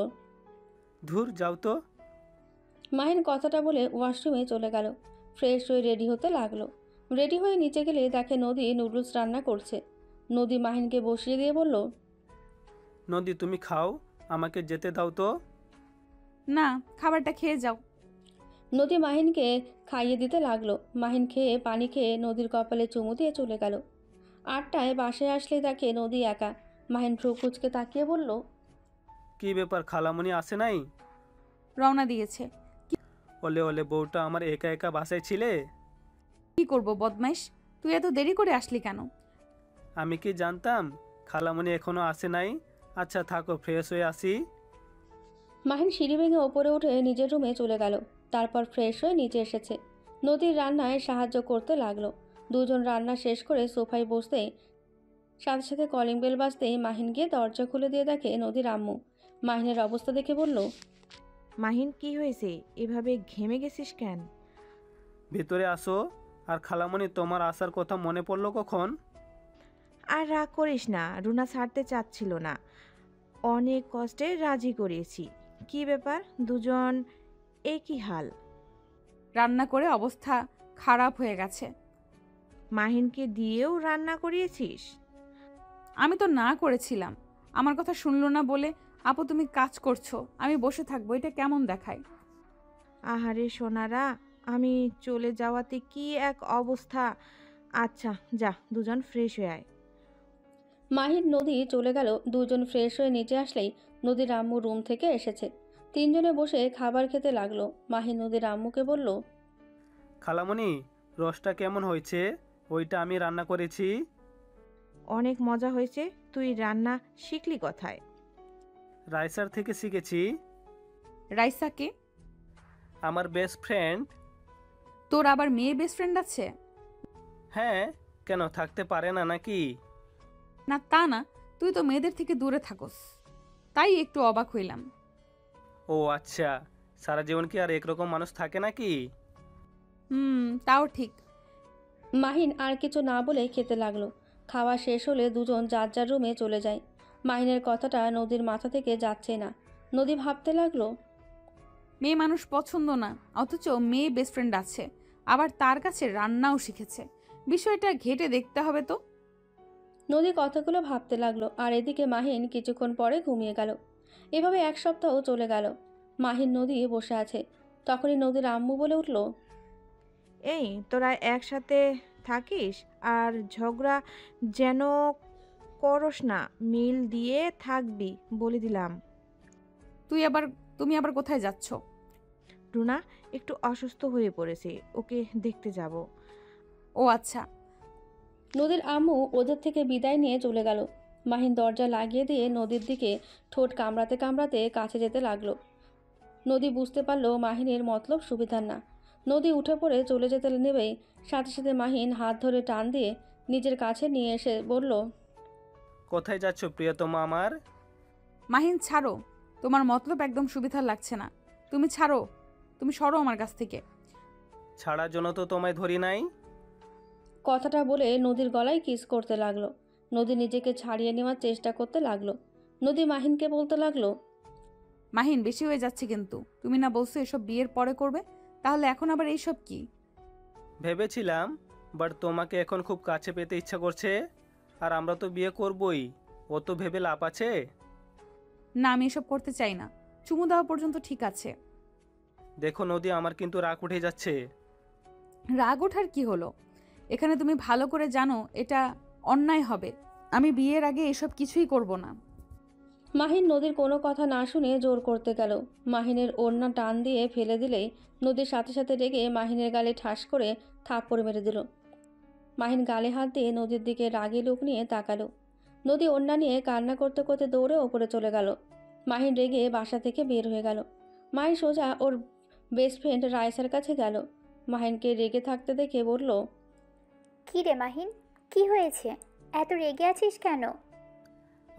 ধুর যাও তো। মাহিন কথাটা বলে ওয়াশরুমে চলে গেল। ফ্রেশ হয়ে রেডি হতে লাগলো। রেডি হয়ে নিচে গেলে দেখে নদী নুডলস রান্না করছে। নদী মাহিনকে বসিয়ে দিয়ে বলল, নদী তুমি খাও, আমাকে যেতে দাও তো। না, খাবারটা খেয়ে যাও। নদী মাহিনকে খাইয়ে দিতে লাগলো। মাহিন খেয়ে পানি খেয়ে নদীর কপালে চুমু দিয়ে চলে গেল। 8টায় বাসায় আসলে দেখে নদী একা। মাহিন ভ্রু কুচকে তাকিয়ে বলল, কি ব্যাপার, খালামণি আসে নাই? রওনা দিয়েছে। ওলে ওলে বউটা আমার একা একা বাসায় ছিলে। কি করব বদমাইশ, তুই এত দেরি করে আসলি কেন? আমি কি জানতাম খালামণি এখনো আসে নাই? আচ্ছা থাকো, ফ্রেশ হয়ে আসি। মাহিন সিঁড়ি ভেঙে ওপরে উঠে নিজের রুমে চলে গেল। তারপর ফ্রেশ হয়ে নিচে এসেছে। নদীর রান্নায় সাহায্য করতে লাগলো। দুজন রান্না শেষ করে সোফায় বসতেই সাথে সাথে কলিং বেল বাজতেই মাহিন গিয়ে দরজা খুলে দিয়ে দেখে নদীর আম্মু। মাহিনের অবস্থা দেখে বলল, মাহিন কি হয়েছে? এভাবে ঘেমে গেছিস কেন? ভিতরে আসো। আর খালামণি তোমার আসার কথা মনে পড়লো কখন? আর রাগ করিস না, রুনা ছাড়তে চাচ্ছিল না, অনেক কষ্টে রাজি করিয়েছি। কি ব্যাপার, দুজন একই হাল? রান্না করে অবস্থা খারাপ হয়ে গেছে। মাহিনকে দিয়েও রান্না করিয়েছিস? আমি তো না করেছিলাম, আমার কথা শুনলো না বলে। আপু তুমি কাজ করছো, আমি বসে থাকবো, এটা কেমন দেখায়? আহারে সোনারা, আমি চলে যাওয়াতে কি এক অবস্থা। আচ্ছা যা, দুজন ফ্রেশ হয়ে আয়। মাহিন নদী চলে গেল। দুজন ফ্রেশ হয়ে নিচে আসলেই নদীর আম্মু রুম থেকে এসেছে। তিনজনে বসে খাবার খেতে লাগলো। মাহিন নদীর আম্মুকে বলল, খালামণি, রসটা কেমন হয়েছে? ওইটা আমি রান্না করেছি। অনেক মজা হয়েছে। তুই রান্না শিখলি কোথায়? রাইসার থেকে শিখেছি। রাইসাকে? আমার বেস্ট ফ্রেন্ড। তোর আবার মেয়ে বেস্ট ফ্রেন্ড আছে? হ্যাঁ, কেন থাকতে পারে না নাকি? না তা না, তুই তো মেয়েদের থেকে দূরে থাকস, তাই একটু অবাক হইলাম। ও আচ্ছা, সারা জীবন কি আর একরকম মানুষ থাকে নাকি? তাও ঠিক। মাহিন আর কিছু না বলে খেতে লাগলো। খাওয়া শেষ হলে দুজন যার যার রুমে চলে যায়। মাহিনের কথাটা নদীর মাথা থেকে যাচ্ছে না। নদী ভাবতে লাগলো, মেয়ে মানুষ পছন্দ না, অথচ মেয়ে বেস্ট ফ্রেন্ড আছে, আবার তার কাছে রান্নাও শিখেছে। বিষয়টা ঘেটে দেখতে হবে তো। নদী কথাগুলো ভাবতে লাগলো। আর এদিকে মাহিন কিছুক্ষণ পরে ঘুমিয়ে গেল। এভাবে 1 সপ্তাহ চলে গেল। মাহিন নদী বসে আছে। তখনই নদীর আম্মু বলে উঠল, এই তোরা একসাথে থাকিস আর ঝগড়া যেন করস না, মিল দিয়ে থাকবি বলে দিলাম। তুমি আবার কোথায় যাচ্ছ? রুনা একটু অসুস্থ হয়ে পড়েছে, ওকে দেখতে যাব। ও আচ্ছা। নদীর আম্মু ওদের থেকে বিদায় নিয়ে চলে গেল। মাহিন দরজা লাগিয়ে দিয়ে নদীর দিকে ঠোঁট কামড়াতে কামড়াতে কাছে যেতে লাগলো। নদী বুঝতে পারলো মাহিনের মতলব সুবিধার না। নদী উঠে পড়ে চলে যেতে নেবেই সাথে সাথে মাহিন হাত ধরে টান দিয়ে নিজের কাছে নিয়ে এসে বলল, কোথায় যাচ্ছ প্রিয়তমা আমার? মাহিন ছাড়ো, তোমার মতলব একদম সুবিধা লাগছে না। তুমি ছাড়ো, তুমি সরো আমার কাছ থেকে। ছাড়ার জন্য তো তোমায় ধরি নাই। কথাটা বলে নদীর গলায় কিস করতে লাগলো। নদী নিজেকে ছাড়িয়ে নেওয়ার চেষ্টা করতে লাগলো। নদী মাহিনকে বলতে লাগলো, মাহিন বেশি হয়ে যাচ্ছে কিন্তু। তুমি না বলছো এসব বিয়ের পরে করবে, তাহলে এখন আবার এইসব কি? ভেবেছিলাম, বাট তোমাকে এখন খুব কাছে পেতে ইচ্ছা করছে। আর আমরা তো বিয়ে করবই, ও তো ভেবে লাভ আছে। না, আমি এসব করতে চাই না। চুমু দেওয়া পর্যন্ত ঠিক আছে। দেখো নদী, আমার কিন্তু রাগ উঠে যাচ্ছে। রাগ ওঠার কি হলো? এখানে তুমি ভালো করে জানো এটা অন্যায় হবে। আমি বিয়ের আগে এসব কিছুই করব না। মাহিন নদীর কোনো কথা না শুনে জোর করতে গেল। মাহিনের ওড়না টান দিয়ে ফেলে দিলেই নদীর সাথে সাথে রেগে মাহিনের গালে ঠাস করে থাপ্পড় মেরে দিল। মাহিন গালে হাত দিয়ে নদীর দিকে রাগী লোক নিয়ে তাকালো। নদী ওড়না নিয়ে কান্না করতে করতে দৌড়ে ওপরে চলে গেল। মাহিন রেগে বাসা থেকে বের হয়ে গেল। মাহিন সোজা ওর বেস্ট ফ্রেন্ড রাইসার কাছে গেল। মাহিনকে রেগে থাকতে দেখে বলল, কি রে মাহিন, কি হয়েছে? এত রেগে আছিস কেন?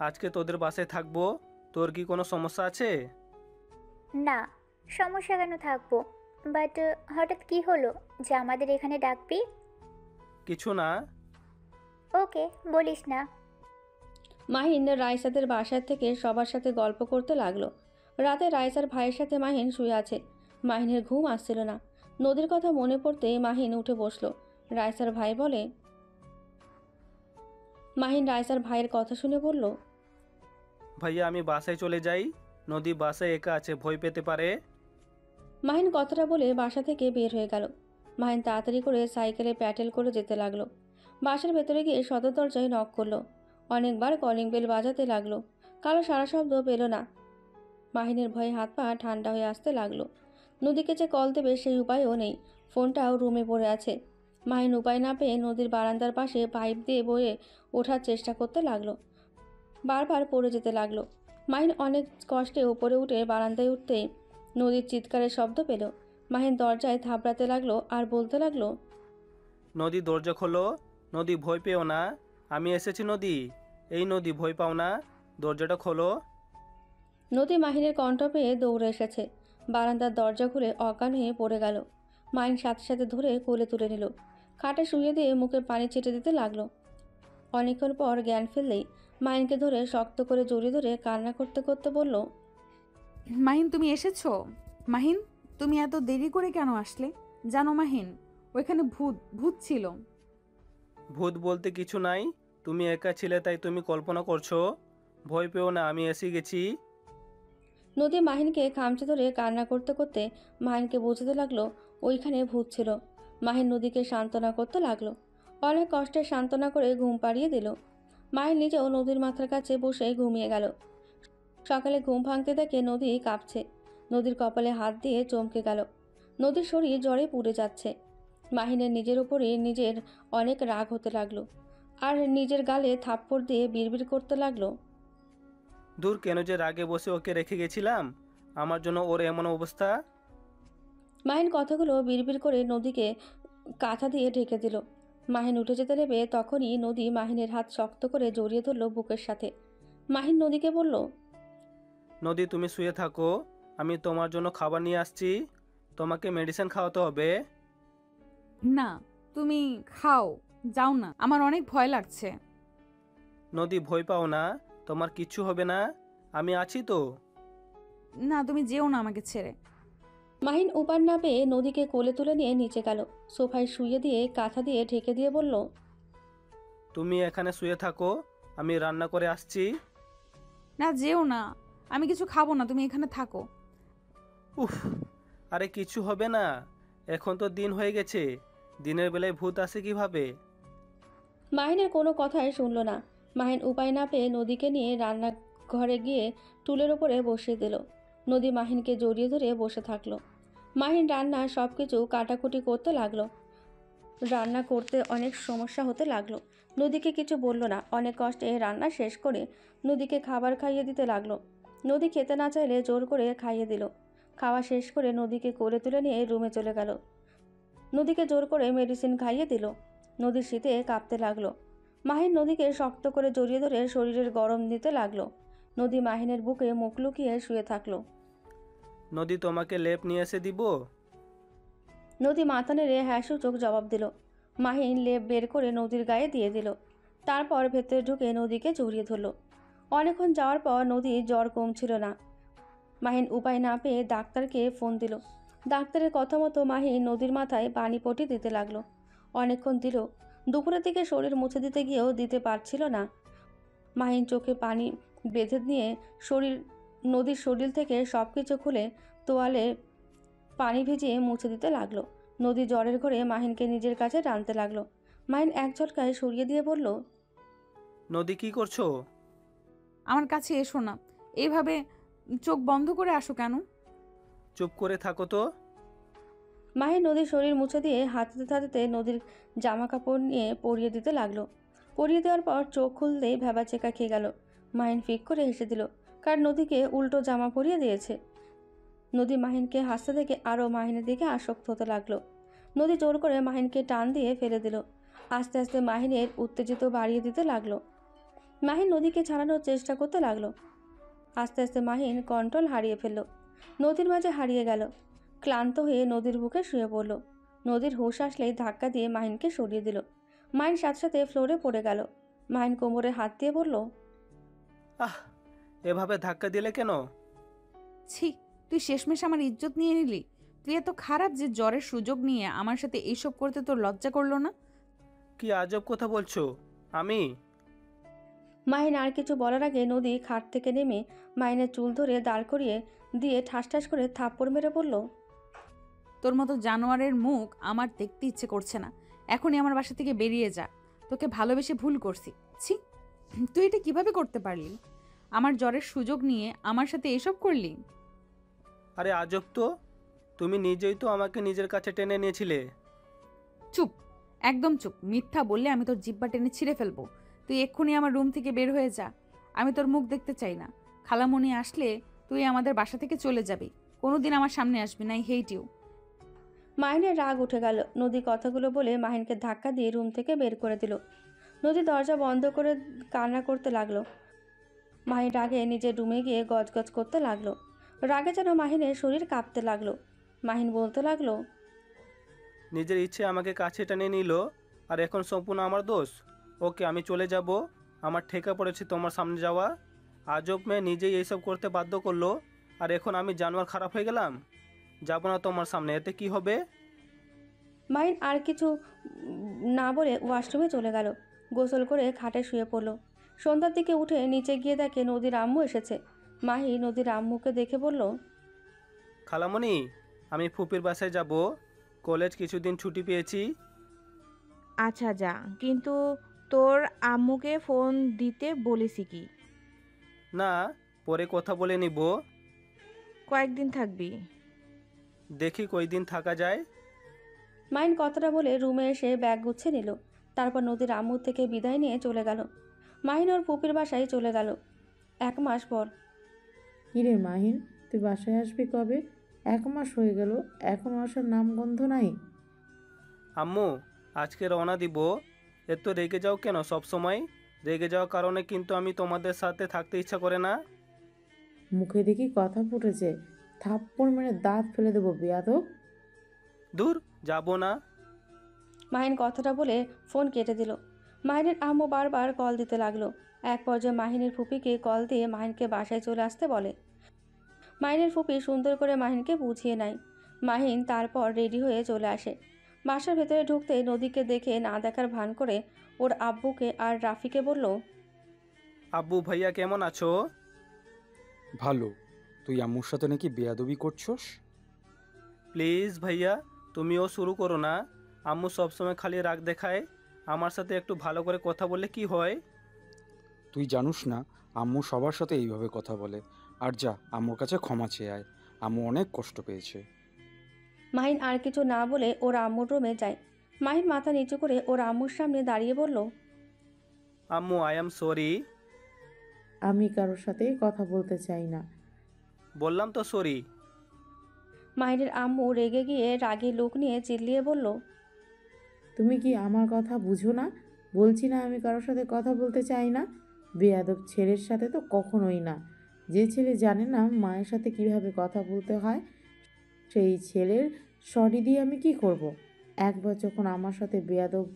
আজকে তোদের বাসায় থাকবো, তোর কি কোনো সমস্যা আছে? না, সমস্যা কেন থাকবো? বাট হঠাৎ কি হলো যে আমাদের এখানে ডাকবি? কিছু না। ওকে, বলিস না। মাহিন রাইসাদের বাসার থেকে সবার সাথে গল্প করতে লাগলো। রাতে রাইসার ভাইয়ের সাথে মাহিন শুয়ে আছে। মাহিনের ঘুম আসছিল না। নদীর কথা মনে পড়তে মাহিন উঠে বসলো। রাইসার ভাই বলে, মাহিন রাইসার ভাইয়ের কথা শুনে বলল, ভাইয়া আমি বাসায় চলে যাই, নদী বাসায় একা আছে, ভয় পেতে পারে। মাহিন কথাটা বলে বাসা থেকে বের হয়ে গেল। মাহিন তাড়াতাড়ি করে সাইকেলে প্যাটেল করে যেতে লাগলো। বাসার ভেতরে গিয়ে সদর দরজায় নক করলো। অনেকবার কলিং বেল বাজাতে লাগলো, কারো সারা শব্দ পেল না। মাহিনের ভয়ে হাত পা ঠান্ডা হয়ে আসতে লাগলো। নদীকে যে কল দেবে সেই উপায়ও নেই, ফোনটাও রুমে পড়ে আছে। মাহিন উপায় না পেয়ে নদীর বারান্দার পাশে পাইপ দিয়ে বয়ে ওঠার চেষ্টা করতে লাগলো। বারবার পড়ে যেতে লাগলো। মাহিন অনেক কষ্টে উপরে উঠে বারান্দায় উঠতেই নদীর চিৎকারের শব্দ পেল। মাহিন দরজায় থাবড়াতে লাগলো আর বলতে লাগলো, নদী দরজা খোলো, নদী ভয় পেও না, আমি এসেছি নদী, এই নদী ভয় পাও না, দরজাটা খোলো। নদী মাহিনের কণ্ঠ পেয়ে দৌড়ে এসেছে। বারান্দার দরজা খুলে অজ্ঞান হয়ে পড়ে গেল। মাহিন সাথে সাথে ধরে কোলে তুলে নিল। খাটে শুয়ে দিয়ে মুখে পানি ছিটে দিতে লাগলো। অনেকক্ষণ পর জ্ঞান ফিরলেই মাহিনকে ধরে শক্ত করে জড়িয়ে ধরে কান্না করতে করতে বলল, মাহিন তুমি এসেছো? মাহিন তুমি এত দেরি করে কেন আসলে? জানো মাহিন, ওইখানে ভূত ভূত ছিল। ভূত বলতে কিছু নাই, তুমি একা ছিলে তাই তুমি কল্পনা করছো, ভয় পেও না, আমি এসে গেছি। নদী মাহিনকে খামচে ধরে কান্না করতে করতে মাহিনকে বোঝাতে লাগলো ওইখানে ভূত ছিল। মাহিন নদীকে সান্ত্বনা করতে লাগলো। অনেক কষ্টে সান্ত্বনা করে ঘুম পাড়িয়ে দিল। মাহিন নিজেও নদীর মাথার কাছে বসে ঘুমিয়ে গেল। সকালে ঘুম ভাঙতে দেখে নদী কাঁপছে। নদীর কপালে হাত দিয়ে চমকে গেল। নদীর শরীর জ্বরে পুড়ে যাচ্ছে। মাহিনের নিজের উপরে নিজের অনেক রাগ হতে লাগলো আর নিজের গালে থাপ্পড় দিয়ে বিড়বিড় করতে লাগলো, দূর, কেন যে রাগে বসে ওকে রেখে গেছিলাম, আমার জন্য ওর এমন অবস্থা। মাহিন কথাগুলো বিড়বিড় করে নদীকে কাঁথা দিয়ে ঢেকে দিল। মাহিন উঠে যেতে নেবে তখনই নদী মাহিনের হাত শক্ত করে জড়িয়ে ধরল বুকের সাথে। মাহিন নদীকে বলল, নদী তুমি শুয়ে থাকো, আমি তোমার জন্য খাবার নিয়ে আসছি, তোমাকে মেডিসিন খাওয়াতে হবে। না, তুমি খাও, যাও না, আমার অনেক ভয় লাগছে। নদী ভয় পাও না, তোমার কিচ্ছু হবে না, আমি আছি তো। না, তুমি যেও না আমাকে ছেড়ে। মাহিন উপার না পেয়ে নদীকে কোলে তুলে নিয়ে নিচে গেল। সোফায় শুয়ে দিয়ে কাঁথা দিয়ে ঢেকে দিয়ে বলল, তুমি এখানে শুয়ে থাকো, আমি রান্না করে আসছি। না, যেও না, আমি কিছু খাবো না, তুমি এখানে থাকো। উফ, আরে কিছু হবে না, এখন তো দিন হয়ে গেছে, দিনের বেলায় ভূত আসে কিভাবে? মাহিনের কোনো কথাই শুনল না। মাহিন উপায় না পেয়ে নদীকে নিয়ে রান্নাঘরে গিয়ে টুলের ওপরে বসিয়ে দিল। নদী মাহিনকে জড়িয়ে ধরে বসে থাকলো। মাহিন রান্না সব কিছু কাটাকুটি করতে লাগলো। রান্না করতে অনেক সমস্যা হতে লাগলো। নদীকে কিছু বলল না। অনেক কষ্টে রান্না শেষ করে নদীকে খাবার খাইয়ে দিতে লাগলো। নদী খেতে না চাইলে জোর করে খাইয়ে দিল। খাওয়া শেষ করে নদীকে কোলে তুলে নিয়ে রুমে চলে গেল। নদীকে জোর করে মেডিসিন খাইয়ে দিল। নদীর শীতে কাঁপতে লাগলো। মাহিন নদীকে শক্ত করে জড়িয়ে ধরে শরীরের গরম দিতে লাগলো। নদী মাহিনের বুকে মুখ লুকিয়ে শুয়ে থাকলো। নদী তোমাকে লেপ নিয়ে এসে দিব? নদী মাথা নেড়ে হ্যাঁ সূচক জবাব দিল। মাহিন লেপ বের করে নদীর গায়ে দিয়ে দিল। তারপর ভেতরে ঢুকে নদীকে জড়িয়ে ধরল। অনেকক্ষণ যাওয়ার পর নদীর জ্বর কমছিল না। মাহিন উপায় না পেয়ে ডাক্তারকে ফোন দিল। ডাক্তারের কথা মতো মাহিন নদীর মাথায় পানি পটি দিতে লাগলো। অনেকক্ষণ দিল। দুপুরের দিকে শরীর মুছে দিতে গিয়েও দিতে পারছিল না। মাহিন চোখে পানি বেঁধে নিয়ে নদীর শরীর থেকে সব কিছু খুলে তোয়ালে পানি ভিজিয়ে মুছে দিতে লাগলো। নদী জ্বরের ঘরে মাহিনকে নিজের কাছে টানতে লাগলো। মাহিন এক ঝটকায় সরিয়ে দিয়ে বলল, নদী কি করছো? আমার কাছে এসো না, এইভাবে চোখ বন্ধ করে আসো কেন? চুপ করে থাকো তো। মাহিন নদীর শরীর মুছে দিয়ে হাততে হাততে নদীর জামা কাপড় নিয়ে পরিয়ে দিতে লাগলো। পরিয়ে দেওয়ার পর চোখ খুলতেই ভ্যাবাচেকা খেয়ে গেল। মাহিন ফিক করে হেসে দিল, কারণ নদীকে উল্টো জামা পরিয়ে দিয়েছে। নদী মাহিনকে হাসতে দেখে আরও মাহিনের দিকে আসক্ত হতে লাগলো। নদী জোর করে মাহিনকে টান দিয়ে ফেলে দিল। আস্তে আস্তে মাহিনের উত্তেজিত বাড়িয়ে দিতে লাগলো। মাহিন নদীকে ছাড়ানোর চেষ্টা করতে লাগলো। আস্তে আস্তে মাহিন কন্ট্রোল হারিয়ে ফেলল, নদীর মাঝে হারিয়ে গেল। ক্লান্ত হয়ে নদীর বুকে শুয়ে পড়ল। নদীর হুঁশ আসলেই ধাক্কা দিয়ে মাহিনকে সরিয়ে দিল। মাহিন সাথে সাথে ফ্লোরে পড়ে গেল। মাহিন কোমরে হাত দিয়ে বলল, আহ, এভাবে ধাক্কা দিলে কেন? ছি, তুই শেষমেশ আমার ইজ্জত নিয়ে নিলি। তুই এত খারাপ যে জ্বরের সুযোগ নিয়ে আমার সাথে এইসব করতে তোর লজ্জা করলো না? কি আজব কথা বলছো? আমি মাহিন আর কিছু বলার আগে নদী খাট থেকে নেমে মাহিনের চুল ধরে দাঁড় করিয়ে দিয়ে ঠাস ঠাস করে থাপ্পড় মেরে বলল, তোর মতো জানোয়ারের মুখ আমার দেখতে ইচ্ছে করছে না। এখনই আমার বাসা থেকে বেরিয়ে যা। তোকে ভালোবেসে ভুল করছি। ছি, তুই এটা কিভাবে করতে পারলি? আমার জ্বরের সুযোগ নিয়ে আমার সাথে এসব করলি? আরে আজব তো, তুমি নিজেই তো আমাকে নিজের কাছে টেনে নিয়েছিলে। চুপ, একদম চুপ। মিথ্যা বললে আমি তোর জিব্বা টেনে ছিঁড়ে ফেলবো। তুই এক্ষুনি আমার রুম থেকে বের হয়ে যা। আমি তোর মুখ দেখতে চাই না। খালামণি আসলে তুই আমাদের বাসা থেকে চলে যাবি। কোনোদিন আমার সামনে আসবি না। I hate you. মাহিনের রাগ উঠে গেল। নদী কথাগুলো বলে মাহিনকে ধাক্কা দিয়ে রুম থেকে বের করে দিল। নদী দরজা বন্ধ করে কান্না করতে লাগলো। মাহিন রাগে নিজের রুমে গিয়ে গজগজ করতে লাগলো। রাগে যেন মাহিনের শরীর কাঁপতে লাগলো। মাহিন বলতে লাগলো, নিজের ইচ্ছে আমাকে কাছে টেনে নিল, আর এখন সম্পূর্ণ আমার দোষ। ওকে, আমি চলে যাব। আমার ঠেকা পড়েছে তোমার সামনে যাওয়া। আজব মেয়ে নিজেই এইসব করতে বাধ্য করলো, আর এখন আমি জানোয়ার খারাপ হয়ে গেলাম। যাব না তোমার সামনে, এতে কি হবে? মাহিন আর কিছু না বলে ওয়াশরুমে চলে গেল। গোসল করে খাটে শুয়ে পড়ল। সন্ধ্যার দিকে উঠে নিচে গিয়ে দেখে নদীর আম্মু এসেছে। মাহি নদীর আম্মুকে দেখে বলল, খালামণি, আমি ফুপির বাসায় যাব। কলেজ কিছুদিন ছুটি পেয়েছি। আচ্ছা যা, কিন্তু তোর আম্মুকে ফোন দিতে বলেছি কি? না, পরে কথা বলে নিব। কয়েকদিন থাকবি? দেখি কয়দিন থাকা যায়। মাহিন কথাটা বলে রুমে এসে ব্যাগ গুছিয়ে নিল। তারপর নদীর আম্মুর থেকে বিদায় নিয়ে চলে গেল। মাহিন ওর ফুপির বাসায় চলে গেল। 1 মাস পর। কিরে মাহিন, তুই বাসায় আসবি কবে? 1 মাস হয়ে গেল, এখনো আসার নামগন্ধ নাই। আম্মু, আজকে রওনা দিব। এত রেগে যাও কেন সব সময়? রেগে যাওয়ার কারণে কিন্তু আমি তোমাদের সাথে থাকতে ইচ্ছা করে না। মুখে দেখি কথা ফুটেছে, থাপ্পড় মেরে দাঁত ফেলে দেবো বেয়াদব। দূর, যাব না। মাহিন কথাটা বলে ফোন কেটে দিল। মাহিনের আম্মু বারবার কল দিতে লাগলো। এক পর্যায়ে মাহিনের ফুপিকে কল দিয়ে মাহিনকে বাসায় চলে আসতে বলে। মাহিনের ফুপি সুন্দর করে মাহিনকে বুঝিয়ে নেয়। মাহিন তারপর রেডি হয়ে চলে আসে। বাসার ভেতরে ঢুকতেই নদীকে দেখে না দেখার ভান করে ওর আব্বুকে আর রাফিকে বলল, আব্বু ভাইয়া কেমন আছো? ভালো। তুই আম্মুর সাথে নাকি বেয়াদবি করছস? প্লিজ ভাইয়া, তুমিও শুরু করো না। আম্মু সবসময় খালি রাগ দেখায়। আমার সাথে একটু ভালো করে কথা বললে কি হয়? তুই জানুস না, আম্মু সবার সাথে এইভাবে কথা বলে। আর যা, আম্মুর কাছে ক্ষমা চেয়ে আয়। আম্মু অনেক কষ্ট পেয়েছে। মাহিন আর কিছু না বলে ওর আম্মুর রুমে যায়। মাহিন মাথা নিচু করে ওর আম্মুর সামনে দাঁড়িয়ে বলল, আম্মু, আই এম সরি। আমি কারোর সাথেই কথা বলতে চাই না। বললাম তো সরি। মাহিনের আম্মু রেগে গিয়ে রাগী লোক নিয়ে চিল্লিয়ে বলল, তুমি কি আমার কথা বুঝো না? বলছি না আমি কারোর সাথে কথা বলতে চাই না। বেয়াদব ছেলের সাথে তো কখনোই না। যে ছেলে জানে না মায়ের সাথে কিভাবে কথা বলতে হয়, সেই ছেলের সরি দিয়ে আমি কি করব? একবার যখন আমার সাথে বেয়াদব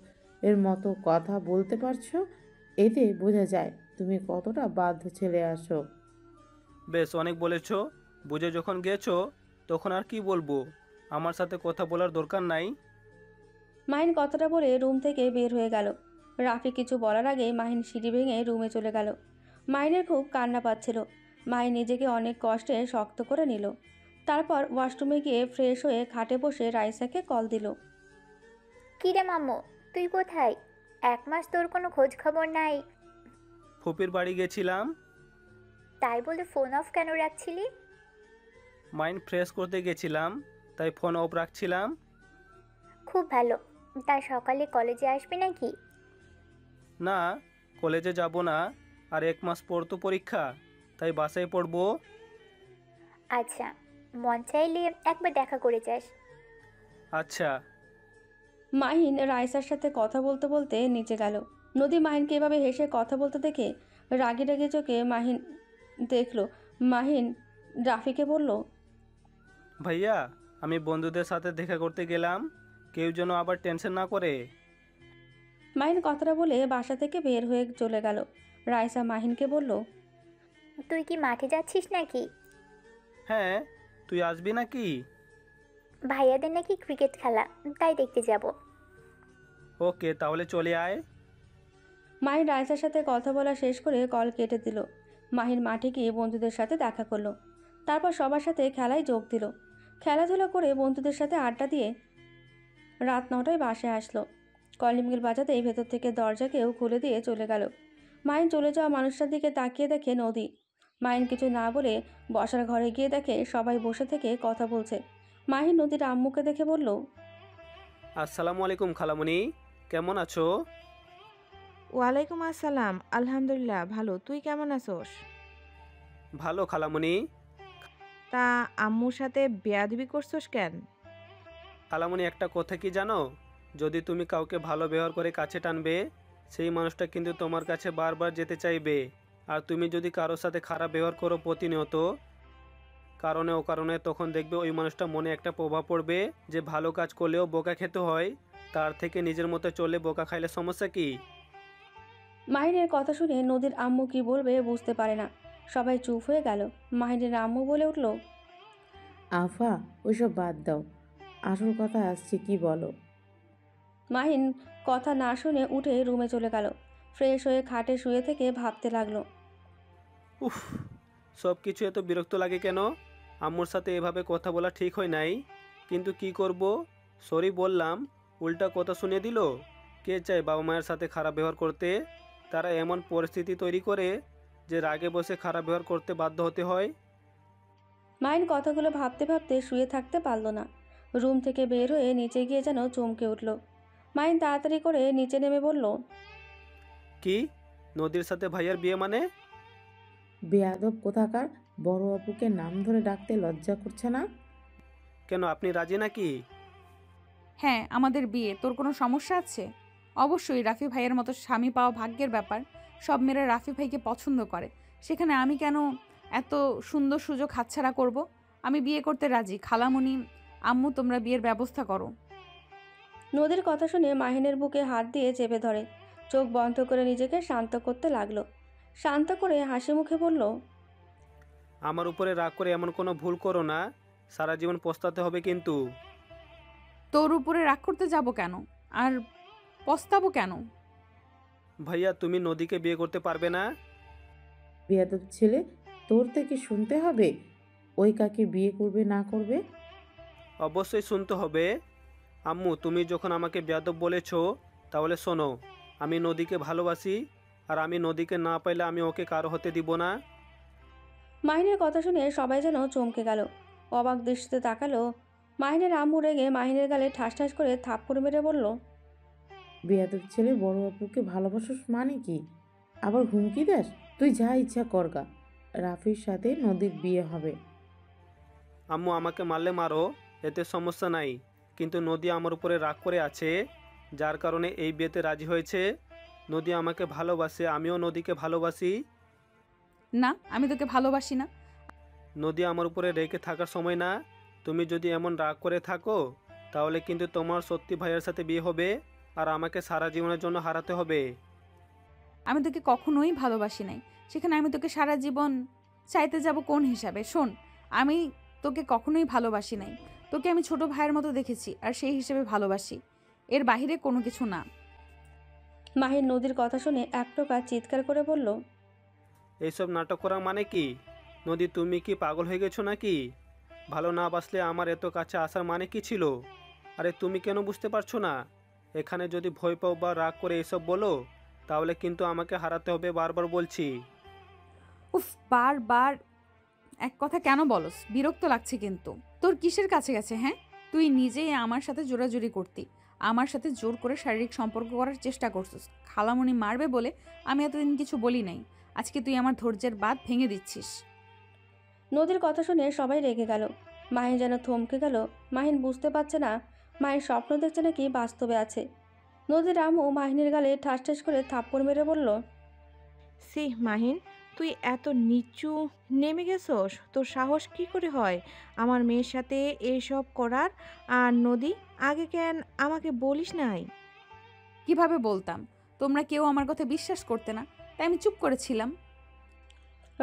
এর মতো কথা বলতে পারছো, এতে বোঝা যায় তুমি কতটা বাধ্য ছেলে আসো। বেশ, অনেক বলেছো। বুঝে যখন গেছো, তখন আর কি বলবো? আমার সাথে কথা বলার দরকার নাই। মাহিন কথাটা বলে রুম থেকে বের হয়ে গেল। রাফি কিছু বলার আগে মাহিন সিঁড়ি ভেঙে রুমে চলে গেল। মাহিনের খুব কান্না পাচ্ছিল। মাহিন নিজেকে অনেক কষ্টে শক্ত করে নিল। তারপর ওয়াশরুমে গিয়ে ফ্রেশ হয়ে খাটে বসে রাইসাকে কল দিল। কী রে মাম্মু, তুই কোথায়? 1 মাস তোর কোনো খোঁজ খবর নাই। ফুপির বাড়ি গেছিলাম। তাই বলে ফোন অফ কেন রাখছিলি? মাইন্ড ফ্রেশ করতে গেছিলাম, তাই ফোন অফ রাখছিলাম। খুব ভালো। তা সকালে কলেজে আসবি নাকি? না, কলেজে যাব না, আর 1 মাস পর তো পরীক্ষা, তাই বাসায় পড়বো। আচ্ছা, মন চাইলে একবার দেখা করে যাস। আচ্ছা। মাহিন রাইসার সাথে কথা বলতে বলতে নিচে গেল। নদী মাহিনকে এভাবে হেসে কথা বলতে দেখে রাগে রাগে চোখে মাহিন দেখলো। মাহিন রাফিকে বলল, ভাইয়া, আমি বন্ধুদের সাথে দেখা করতে গেলাম, কেউ যেন আবার টেনশন না করে। মাহিন কথাটা বলে বাসা থেকে বের হয়ে চলে গেল। রাইসা মাহিনকে বলল, তুই কি মাঠে যাচ্ছিস নাকি? হ্যাঁ, তুই আসবি নাকি? ভাইয়াদের নাকি ক্রিকেট খেলা, তাই দেখতে যাব। ওকে, তাহলে চলে আয়। মাহিন রাইসার সাথে কথা বলা শেষ করে কল কেটে দিল। মাহিন মাঠে গিয়ে বন্ধুদের সাথে দেখা করলো। তারপর সবার সাথে খেলায় যোগ দিল। খেলাধুলা করে বন্ধুদের সাথে আড্ডা দিয়ে রাত 9টায় বাসায় আসলো। কলিং বেল বাজাতেই ভেতর থেকে দরজা কেউ খুলে দিয়ে চলে গেল। মাহিন চলে যাওয়া মানুষটার দিকে তাকিয়ে দেখে নদী। মাহিন কিছু না বলে বসার ঘরে গিয়ে দেখে সবাই বসে থেকে কথা বলছে। মাহিন নদীর আম্মুকে দেখে বলল, আসসালামু আলাইকুম খালামণি, কেমন আছো? ওয়ালাইকুম আসসালাম, আলহামদুলিল্লাহ ভালো, তুই কেমন আছোস? ভালো খালামণি। তা আম্মুর সাথে বেয়াদবি করছোস কেন? খালামণি, একটা কথা কি জানো? যদি তুমি কাউকে ভালো ব্যবহার করে কাছে টানবে, সেই মানুষটা কিন্তু তোমার কাছে বারবার যেতে চাইবে। আর তুমি যদি কারোর সাথে খারাপ ব্যবহার করো প্রতিনিয়ত, কারণে অকারণে, তখন দেখবে ওই মানুষটা মনে একটা প্রভাব পড়বে যে ভালো কাজ করলেও বোকা খেতে হয়, তার থেকে নিজের মতো চললে বোকা খাইলে সমস্যা কি? মাহিনের কথা শুনে নদীর আম্মু কি বলবে বুঝতে পারে না। সবাই চুপ হয়ে গেল। মাহিনের আম্মু বলে উঠল, আফা, ওইসব বাদ দাও, আসল কথা আসছে, কি বলো? মাহিন কথা না শুনে উঠে রুমে চলে গেল। ফ্রেশ হয়ে খাটে শুয়ে থেকে ভাবতে লাগলো। উফ, সব কিছু এত বিরক্ত লাগে কেন? আম্মুর সাথে এভাবে কথা বলা ঠিক হয় নাই, কিন্তু কি করব? সরি বললাম, উল্টা কথা শুনে দিল। কে চায় বাবা মায়ের সাথে খারাপ ব্যবহার করতে? তারা এমন পরিস্থিতি তৈরি করে যে রাগে বসে খারাপ ব্যবহার করতে বাধ্য হতে হয়। মাহিন কথাগুলো ভাবতে ভাবতে শুয়ে থাকতে পারল না। রুম থেকে বের হয়ে নিচে গিয়ে যেন চমকে উঠল। মাহিন তাড়াতাড়ি করে নিচে নেমে বলল, কি? নদীর সাথে ভাইয়ার বিয়ে মানে? বেয়াদব কোথাকার, বড় অপুকে নাম ধরে ডাকতে লজ্জা করছে না? কেন, আপনি রাজি নাকি? হ্যাঁ, আমাদের বিয়ে, তোর কোনো সমস্যা আছে? অবশ্যই, রাফি ভাইয়ের মতো স্বামী পাওয়া ভাগ্যের ব্যাপার। সব মেয়েরা রাফি ভাইকে পছন্দ করে, সেখানে আমি কেন এত সুন্দর সুযোগ হাতছাড়া করব? আমি বিয়ে করতে রাজি। খালামণি, আম্মু, তোমরা বিয়ের ব্যবস্থা করো। নদীর কথা শুনে মাহিনের বুকে হাত দিয়ে চেপে ধরে চোখ বন্ধ করে নিজেকে শান্ত করতে লাগলো। শান্ত করে হাসি মুখে বলল, আমার উপরে রাগ করে এমন কোনো ভুল করো না, সারা জীবন পস্তাতে হবে কিন্তু। তোর উপরে রাগ করতে যাব কেন, আর পস্তাবো কেন? ভাইয়া, তুমি নদীকে বিয়ে করতে পারবে না? বেয়াদব ছেলে, তোর থেকে শুনতে হবে ওই কাকে বিয়ে করবে না করবে? অবশ্যই শুনতে হবে। আম্মু, তুমি যখন আমাকে বেয়াদব বলেছো, তাহলে শোনো, আমি নদীকে ভালোবাসি, আর আমি নদীকে না পাইলে আমি ওকে কারো হতে দিব না। মাহিনের কথা শুনে সবাই যেন চমকে গেল। অবাক দৃষ্টিতে তাকালো। মাহিনের আম্মু রেগে মাহিনের গালে ঠাস ঠাস করে থাপ্পড় মেরে বলল, বেয়াদব ছেলে, বড় অপুকে ভালোবাসোস মানে কি? আবার হুমকি দেস? তুই যা ইচ্ছা করগা, রাফির সাথে নদীর বিয়ে হবে। আম্মু, আমাকে মারলে মারো, এতে সমস্যা নাই, কিন্তু নদী আমার উপরে রাগ করে আছে, যার কারণে এই বিয়েতে রাজি হয়েছে। নদী আমাকে ভালোবাসে, আমিও নদীকে ভালোবাসি। না, আমি তোকে ভালোবাসি না। নদী আমার উপরে রেগে থাকার সময় না। তুমি যদি এমন রাগ করে থাকো, তাহলে কিন্তু তোমার সত্যি ভাইয়ের সাথে বিয়ে হবে, আর আমাকে সারা জীবনের জন্য হারাতে হবে। আমি তোকে কখনোই ভালোবাসি নাই, সেখানে আমি তোকে সারা জীবন চাইতে যাব কোন হিসাবে? শোন, আমি তোকে কখনোই ভালোবাসি নাই। তোকে আমি ছোট ভাইয়ের মতো দেখেছি, আর সেই হিসেবে ভালোবাসি, এর বাইরে কোনো কিছু না। মাহির নদীর কথা শুনে এক প্রকার চিৎকার করে বলল, এইসব নাটক করা মানে কি? নদী, তুমি কি পাগল হয়ে গেছো নাকি? ভালো না বাসলে আমার এত কাছে আসার মানে কি ছিল? আরে তুমি কেন বুঝতে পারছো না? এখানে যদি ভয় পাও বা রাগ করে এসব বলো, তাহলে কিন্তু আমাকে হারাতে হবে, বারবার বলছি। উফ, বারবার এক কথা কেন বলস? বিরক্ত লাগছে কিন্তু। তোর কিসের কাছে গেছে? হ্যাঁ, তুই নিজেই আমার সাথে জোরাজুরি করতি, আমার সাথে জোর করে শারীরিক সম্পর্ক করার চেষ্টা করছিস। খালামণি মারবে বলে আমি এতদিন কিছু বলি নাই। আজকে তুই আমার ধৈর্যের বাঁধ ভেঙে দিচ্ছিস। নদীর কথা শুনে সবাই রেগে গেল। মাহিন যেন থমকে গেল। মাহিন বুঝতে পারছে না মায়ের স্বপ্ন দেখছে নাকি বাস্তবে আছে। নদীর আম্মু মাহিনের গালে ঠাস ঠাস করে থাপ্পড় মেরে বলল, সি মাহিন, তুই এত নিচু নেমে গেছস? তোর সাহস কি করে হয় আমার মেয়ের সাথে এসব করার? আর নদী, আগে কেন আমাকে বলিস নাই? কিভাবে বলতাম? তোমরা কেউ আমার কথা বিশ্বাস করতে না, তাই আমি চুপ করেছিলাম।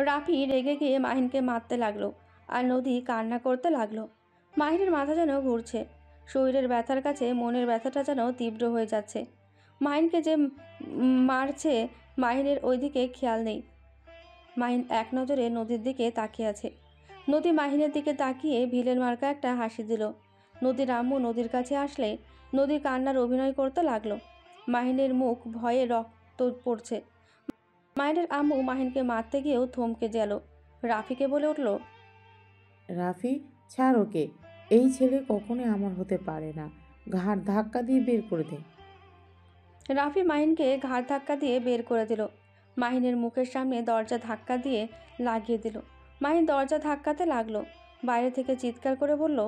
রাফি রেগে গিয়ে মাহিনকে মারতে লাগলো আর নদী কান্না করতে লাগলো। মাহিনের মাথা যেন ঘুরছে। শরীরের ব্যথার কাছে মনের ব্যথাটা যেন তীব্র হয়ে যাচ্ছে। মাহিনকে যে মারছে মাহিনের ওই দিকে খেয়াল নেই। মাহিন এক নজরে নদীর দিকে তাকিয়ে আছে। নদী মাহিনের দিকে তাকিয়ে ভিলেন মার্কা একটা হাসি দিল। নদীর আম্মু নদীর কাছে আসলে নদী কান্নার অভিনয় করতে লাগলো। মাহিনের মুখ ভয়ে রক্ত পড়ছে। মাহিনের আম্মু মাহিনকে মারতে গিয়েও থমকে গেল। রাফিকে বলে উঠল, রাফি, ছাড় ওকে। এই ছেলে কখনোই আমার হতে পারে না। ঘাড় ধাক্কা দিয়ে বের করে দে। রাফি মাহিনকে ঘাড় ধাক্কা দিয়ে বের করে দিল। মাহিনের মুখের সামনে দরজা ধাক্কা দিয়ে লাগিয়ে দিল। মাহিন দরজা ধাক্কাতে লাগলো। বাইরে থেকে চিৎকার করে বলল,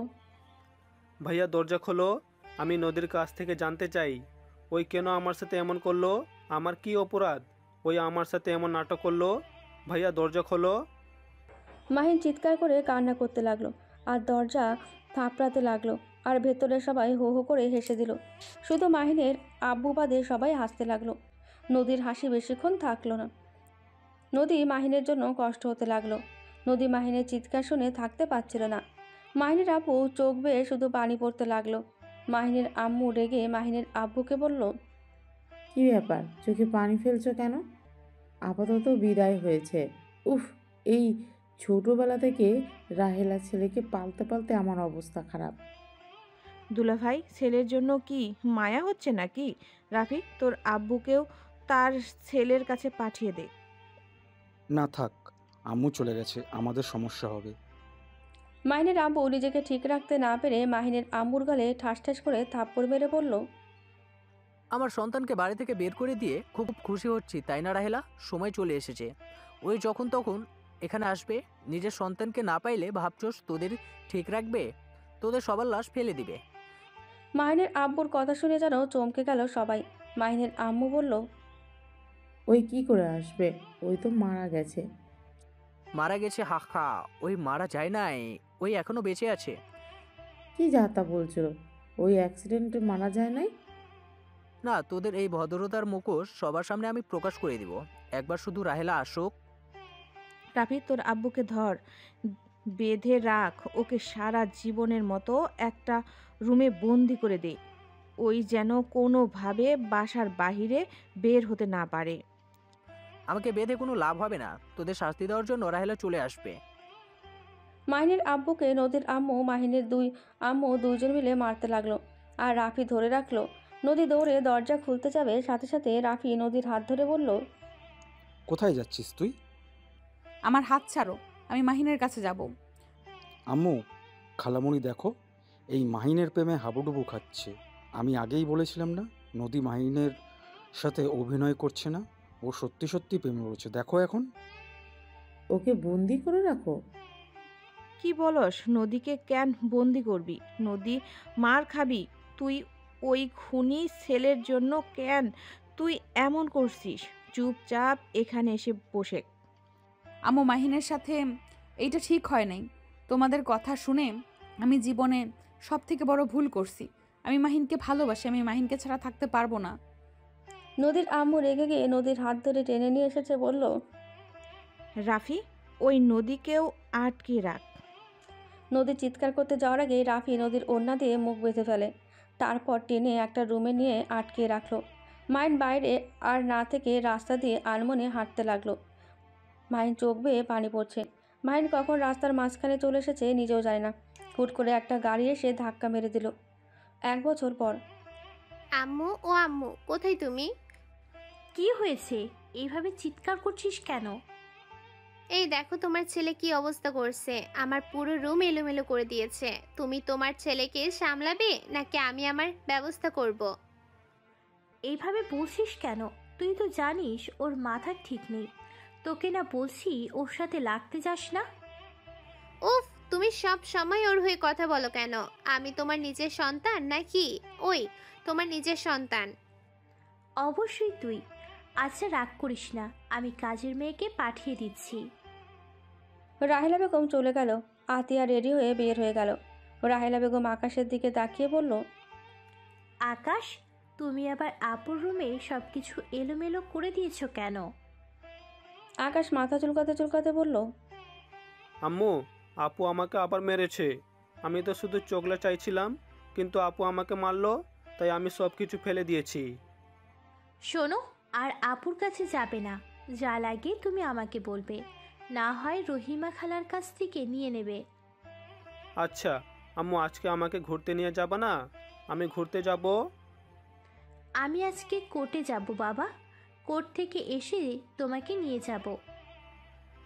ভাইয়া দরজা খোলো, আমি নদীর কাছ থেকে জানতে চাই ওই কেন আমার সাথে এমন করলো। আমার কি অপরাধ ওই আমার সাথে এমন নাটক করলো? ভাইয়া দরজা খোলো। মাহিন চিৎকার করে কান্না করতে লাগলো আর দরজা থাপড়াতে লাগলো। আর ভেতরে সবাই হো হো করে হেসে দিল। শুধু মাহিনের আব্বু বাদে সবাই হাসতে লাগলো। নদীর হাসি বেশিক্ষণ থাকলো না। নদী মাহিনের জন্য কষ্ট হতে লাগলো। নদী মাহিনের চিৎকার শুনে থাকতে পারছিল না। মাহিনের আব্বু চোখ বেয়ে শুধু পানি পড়তে লাগলো। মাহিনের আম্মু রেগে মাহিনের আব্বুকে বলল, কি ব্যাপার, চোখে পানি ফেলছো কেন? আপাতত বিদায় হয়েছে। উফ, এই ছোটবেলা থেকে রাহেলা ছেলেকে পালতে পালতে আমার অবস্থা খারাপ। দুলাভাই, ছেলের জন্য কি মায়া হচ্ছে নাকি? রাফি, তোর আব্বুকেও তার ছেলের কাছে পাঠিয়ে দে। না থাক, আম্মু চলে গেছে, আমাদের সমস্যা হবে। মাহিনের আব্বু নিজেকে ঠিক রাখতে না পেরে মাহিনের আম্মুর গালে ঠাস ঠাস করে থাপ্পড় মেরে বলল, আমার সন্তানকে বাড়ি থেকে বের করে দিয়ে খুব খুশি হচ্ছি, তাই না রাহেলা? সময় চলে এসেছে। ওই যখন তখন এখানে আসবে। নিজের সন্তানকে না পাইলে ভাবছোস তোদের ঠিক রাখবে? তোদের সবার লাশ ফেলে দিবে। মাহিনের আব্বুর কথা শুনে যেন চমকে গেল সবাই। মাহিনের আম্মু বলল, ওই কি করে আসবে? ওই তো মারা গেছে। মারা গেছে? হা হা, ওই মারা যায় নাই, ওই এখনো বেঁচে আছে। কি যাতা বলছিল? ওই অ্যাক্সিডেন্টে মারা যায় নাই? না, তোদের এই ভদ্রতার মুখোশ সবার সামনে আমি প্রকাশ করে দিব। একবার শুধু রাহেলা আসুক। রাফি, তোর আব্বুকে ধর, বেঁধে রাখ, ওকে সারা জীবনের মতো একটা রুমে বন্দি করে দে। ওই যেন কোনোভাবে বাসার বাহিরে বের হতে না পারে। আমাকে বেঁধে কোনো লাভ হবে না। তোদের শাস্তি দেওয়ার জন্য রাহেলা চলে আসবে। মাহিনের আব্বুকে নদীর আম্মু মাহিনের দুই আম্মু দুইজন মিলে মারতে লাগলো। আর রাফি ধরে রাখলো। নদী দৌড়ে দরজা খুলতে যাবে, সাথে সাথে রাফি নদীর হাত ধরে বলল, কোথায় যাচ্ছিস তুই? আমার হাত ছাড়ো, আমি মাহিনের কাছে যাব। আম্মু, খালামণি দেখো, এই মাহিনের প্রেমে হাবুডুবু খাচ্ছে। আমি আগেই বলেছিলাম না নদী মাহিনের সাথে অভিনয় করছে না, ও সত্যি সত্যি প্রেমে পড়েছে। দেখো এখন। ওকে বন্দি করে রাখো? কি বলস? নদীকে কেন বন্দি করবি? নদী মার খাবি তুই। ওই খুনি ছেলের জন্য কেন তুই এমন করছিস? চুপচাপ এখানে এসে বসে। আম্মু, মাহিনের সাথে এইটা ঠিক হয় নাই। তোমাদের কথা শুনে আমি জীবনে সব থেকে বড় ভুল করছি। আমি মাহিনকে ভালোবাসি, আমি মাহিনকে ছাড়া থাকতে পারবো না। নদীর আম্মু রেগে গিয়ে নদীর হাত ধরে টেনে নিয়ে এসেছে, বলল, রাফি, ওই নদীকেও আটকে রাখ। নদী চিৎকার করতে যাওয়ার আগে রাফি নদীর ওড়না দিয়ে মুখ বেঁধে ফেলে। তারপর টেনে একটা রুমে নিয়ে আটকে রাখলো। মাহিন বাইরে আর না থেকে রাস্তা দিয়ে আনমনে হাঁটতে লাগলো। মাহিন চোখ বেয়ে পানি পড়ছে। মাহিন কখন রাস্তার মাঝখানে চলে এসেছে নিজেও জানে না। হুট করে একটা গাড়ি এসে ধাক্কা মেরে দিল। 1 বছর পর। আম্মু, ও আম্মু, কোথায় তুমি? কি হয়েছে? এইভাবে চিৎকার করছিস কেন? এই দেখো তোমার ছেলে কি অবস্থা করছে, আমার পুরো রুম এলোমেলো করে দিয়েছে। তুমি তোমার ছেলেকে সামলাবে নাকি আমি আমার ব্যবস্থা করব? এইভাবে বলছিস কেন? তুই তো জানিস ওর মাথা ঠিক নেই। তোকে না বলছি ওর সাথে লাগতে যাস না। উফ, তুমি সব সময় ওর হয়ে কথা বলো কেন? আমি তোমার নিজের সন্তান নাকি? ওই তোমার নিজের সন্তান। অবশ্যই তুই। আচ্ছা রাগ করিস না, আমি কাজের মেয়েকে পাঠিয়ে দিচ্ছি। রাহেলা বেগম চলে গেল। আতিয়া রেডি হয়ে বের হয়ে গেল। রাহেলা বেগম আকাশের দিকে তাকিয়ে বলল, আকাশ, তুমি আবার আপুর রুমে সব কিছু এলোমেলো করে দিয়েছো কেন? আকাশ মাথা চুলকাতে চুলকাতে বলল, আম্মু, আপু আমাকে আবার মেরেছে। আমি তো শুধু চকলেট চাইছিলাম, কিন্তু আপু আমাকে মারলো, তাই আমি সব কিছু ফেলে দিয়েছি। শোনো, আর আপুর কাছে যাবে না। যা লাগে তুমি আমাকে বলবে, না হয় রহিমা খালার কাছ থেকে নিয়ে নেবে। আচ্ছা আম্মু, আজকে আমাকে ঘুরতে নিয়ে যাবে না? আমি ঘুরতে যাব। আমি আজকে কোর্টে যাব বাবা। কোর্ট থেকে এসে তোমাকে নিয়ে যাব।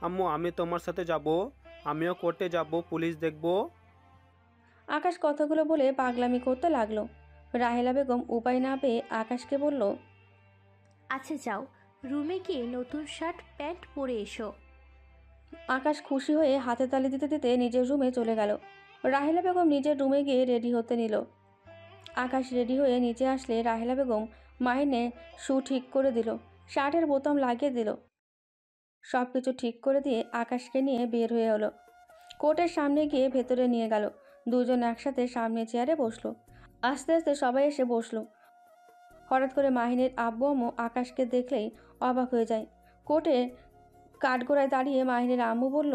আম্মু, আমি তোমার সাথে যাব। আমিও কোর্টে যাব, পুলিশ দেখব। আকাশ কথাগুলো বলে পাগলামি করতে লাগলো। রাহেলা বেগম উপায় না পেয়ে আকাশকে বলল, আচ্ছা যাও, রুমে গিয়ে নতুন শার্ট প্যান্ট পরে এসো। আকাশ খুশি হয়ে হাতে তালি দিতে দিতে নিজের রুমে চলে গেল। রাহেলা বেগম নিজের রুমে গিয়ে রেডি হতে নিল। আকাশ রেডি হয়ে নিচে আসলে রাহেলা বেগম মাহিনের শু ঠিক করে দিল, শার্টের বোতাম লাগিয়ে দিল। সব কিছু ঠিক করে দিয়ে আকাশকে নিয়ে বের হয়ে হলো। কোর্টের সামনে গিয়ে ভেতরে নিয়ে গেল। দুজন একসাথে সামনে চেয়ারে বসলো। আস্তে আস্তে সবাই এসে বসলো। হঠাৎ করে মাহিনের আব্বু আম্মু আকাশকে দেখলেই অবাক হয়ে যায়। কোর্টে কাঠগোড়ায় দাঁড়িয়ে মাহিনের আম্মু বলল,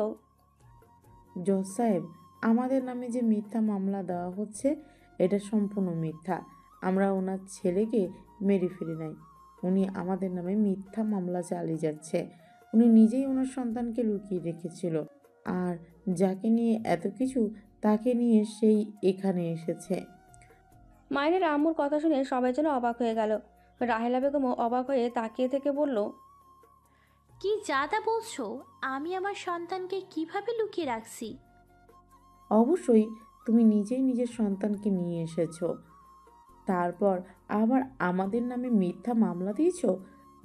জজ সাহেব, আমাদের নামে যে মিথ্যা মামলা দেওয়া হচ্ছে এটা সম্পূর্ণ মিথ্যা। আমরা ওনার ছেলেকে মেরে ফেলি নাই। উনি আমাদের নামে মিথ্যা মামলা চালিয়ে যাচ্ছে। উনি নিজেই ওনার সন্তানকে লুকিয়ে রেখেছিল, আর যাকে নিয়ে এত কিছু তাকে নিয়ে সেই এখানে এসেছে। মাহিনের আম্মুর কথা শুনে সবাই যেন অবাক হয়ে গেল। রাহেলা বেগমও অবাক হয়ে তাকিয়ে থেকে বলল, কি যাতা বলছো? আমি আমার সন্তানকে কিভাবে লুকিয়ে রাখছি? অবশ্যই তুমি নিজেই নিজের সন্তানকে নিয়ে এসেছো, তারপর আবার আমাদের নামে মিথ্যা মামলা দিয়েছো।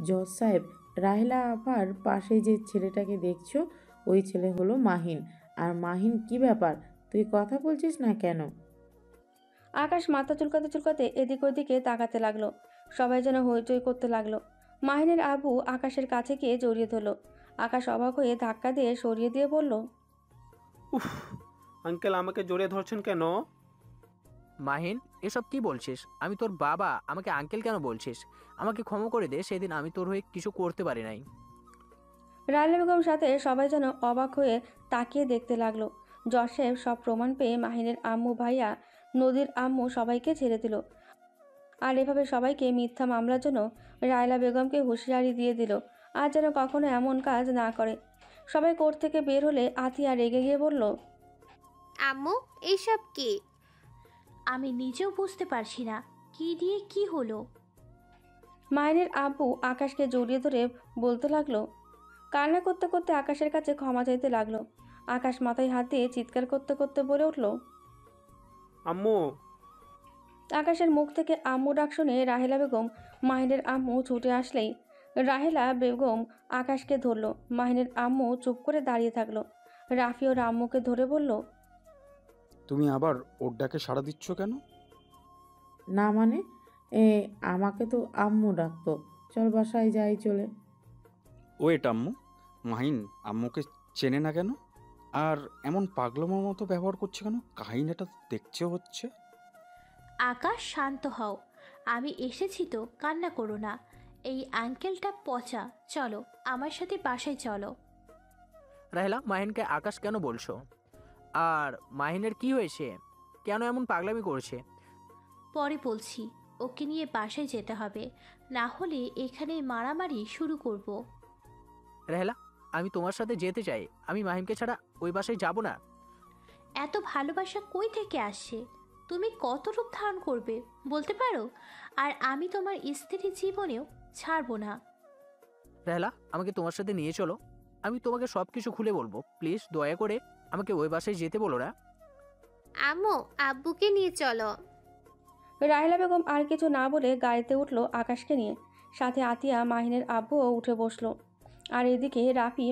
জজ সাহেব, রাহেলা আপার পাশে যে ছেলেটাকে দেখছো ওই ছেলে হলো মাহিন। আর মাহিন, কি ব্যাপার, তুই কথা বলছিস না কেন? আকাশ মাথা চুলকাতে চুলকাতে এদিক ওদিকে তাকাতে লাগলো। সবাই যেন হইচই করতে লাগলো। মাহিনের আব্বু আকাশের কাছে গিয়ে জড়িয়ে ধরলো। আকাশ অবাক হয়ে ধাক্কা দিয়ে সরিয়ে দিয়ে বলল, উফ, আঙ্কেল আমাকে জড়িয়ে ধরছেন কেন? মাহিন, এসব কি বলছিস? আমি তোর বাবা, আমাকে আঙ্কেল কেন বলছিস? আমাকে ক্ষমা করে দে, সেদিন আমি তোর হয়ে কিছু করতে পারি নাই। রাহেলা বেগম সাথে সবাই যেন অবাক হয়ে তাকিয়ে দেখতে লাগলো। জজ সাহেব সব প্রমাণ পেয়ে মাহিনের আম্মু, ভাইয়া, নদীর আম্মু সবাইকে ছেড়ে দিল। আর এভাবে সবাইকে মিথ্যা মামলার জন্য রাহেলা বেগমকে হুঁশিয়ারি দিয়ে দিল আর যেন কখনো এমন কাজ না করে। সবাই কোর্ট থেকে বের হলে আতিয়া রেগে গিয়ে বলল, আম্মু, এইসব কি? আমি নিজেও বুঝতে পারছি না কি দিয়ে কি হলো। মাহিনের আব্বু আকাশকে জড়িয়ে ধরে বলতে লাগলো। কান্না করতে করতে আকাশের কাছে ক্ষমা চাইতে লাগলো। আকাশ মাথায় হাত দিয়ে চিৎকার করতে করতে বলে উঠল, আম্মু। আকাশের মুখ থেকে আম্মু ডাক শুনে রাহেলা বেগম মাহিনের আম্মু ছুটে আসলেই রাহেলা বেগম আকাশকে ধরলো। মাহিনের আম্মু চুপ করে দাঁড়িয়ে থাকলো। রাফি ওর আম্মুকে ধরে বলল, তুমি আবার ওর ডাকে সাড়া দিচ্ছ কেন? না মানে, আমাকে তো আম্মু ডাকতো। চল বাসায় যাই চলে। ওয়েট আম্মু, মাহিন আম্মুকে চেনে না কেন? আর এমন পাগলামোর মতো ব্যবহার করছে কেন? কাহিনীটা দেখছে হচ্ছে। আকাশ, শান্ত হও। আমি এসেছি তো, কান্না করো না। এই আঙ্কেলটা পচা। চলো আমার সাথে বাসায় চলো। রাহেলা, মাহিনকে আকাশ কেন বলছো? আর মাহিনের কি হয়েছে? কেন এমন পাগলামি করছে? পরে বলছি। ওকে নিয়ে বাসায় যেতে হবে, না হলে এখানে মারামারি শুরু করব। রাহেলা, আমি তোমার সাথে যেতে চাই। আমি মাহিনকে ছাড়া ওই বাসায় যাব না। এত ভালোবাসা কই থেকে আসছে? তুমি কত রূপ ধারণ করবে বলতে পারো? আর আমি তোমার স্ত্রী জীবনেও ছাড়বো না। রাহেলা, আমাকে তোমার সাথে নিয়ে চলো। আমি তোমাকে সব কিছু খুলে বলবো, প্লিজ দয়া করে আমাকে ওই বাসায় যেতে বলো না। আম্মু, আব্বুকে নিয়ে চলো। রাহেলা বেগম আর কিছু না বলে গাড়িতে উঠলো আকাশকে নিয়ে। সাথে আতিয়া মাহিনের আব্বুও উঠে বসলো। আর এদিকে রাফি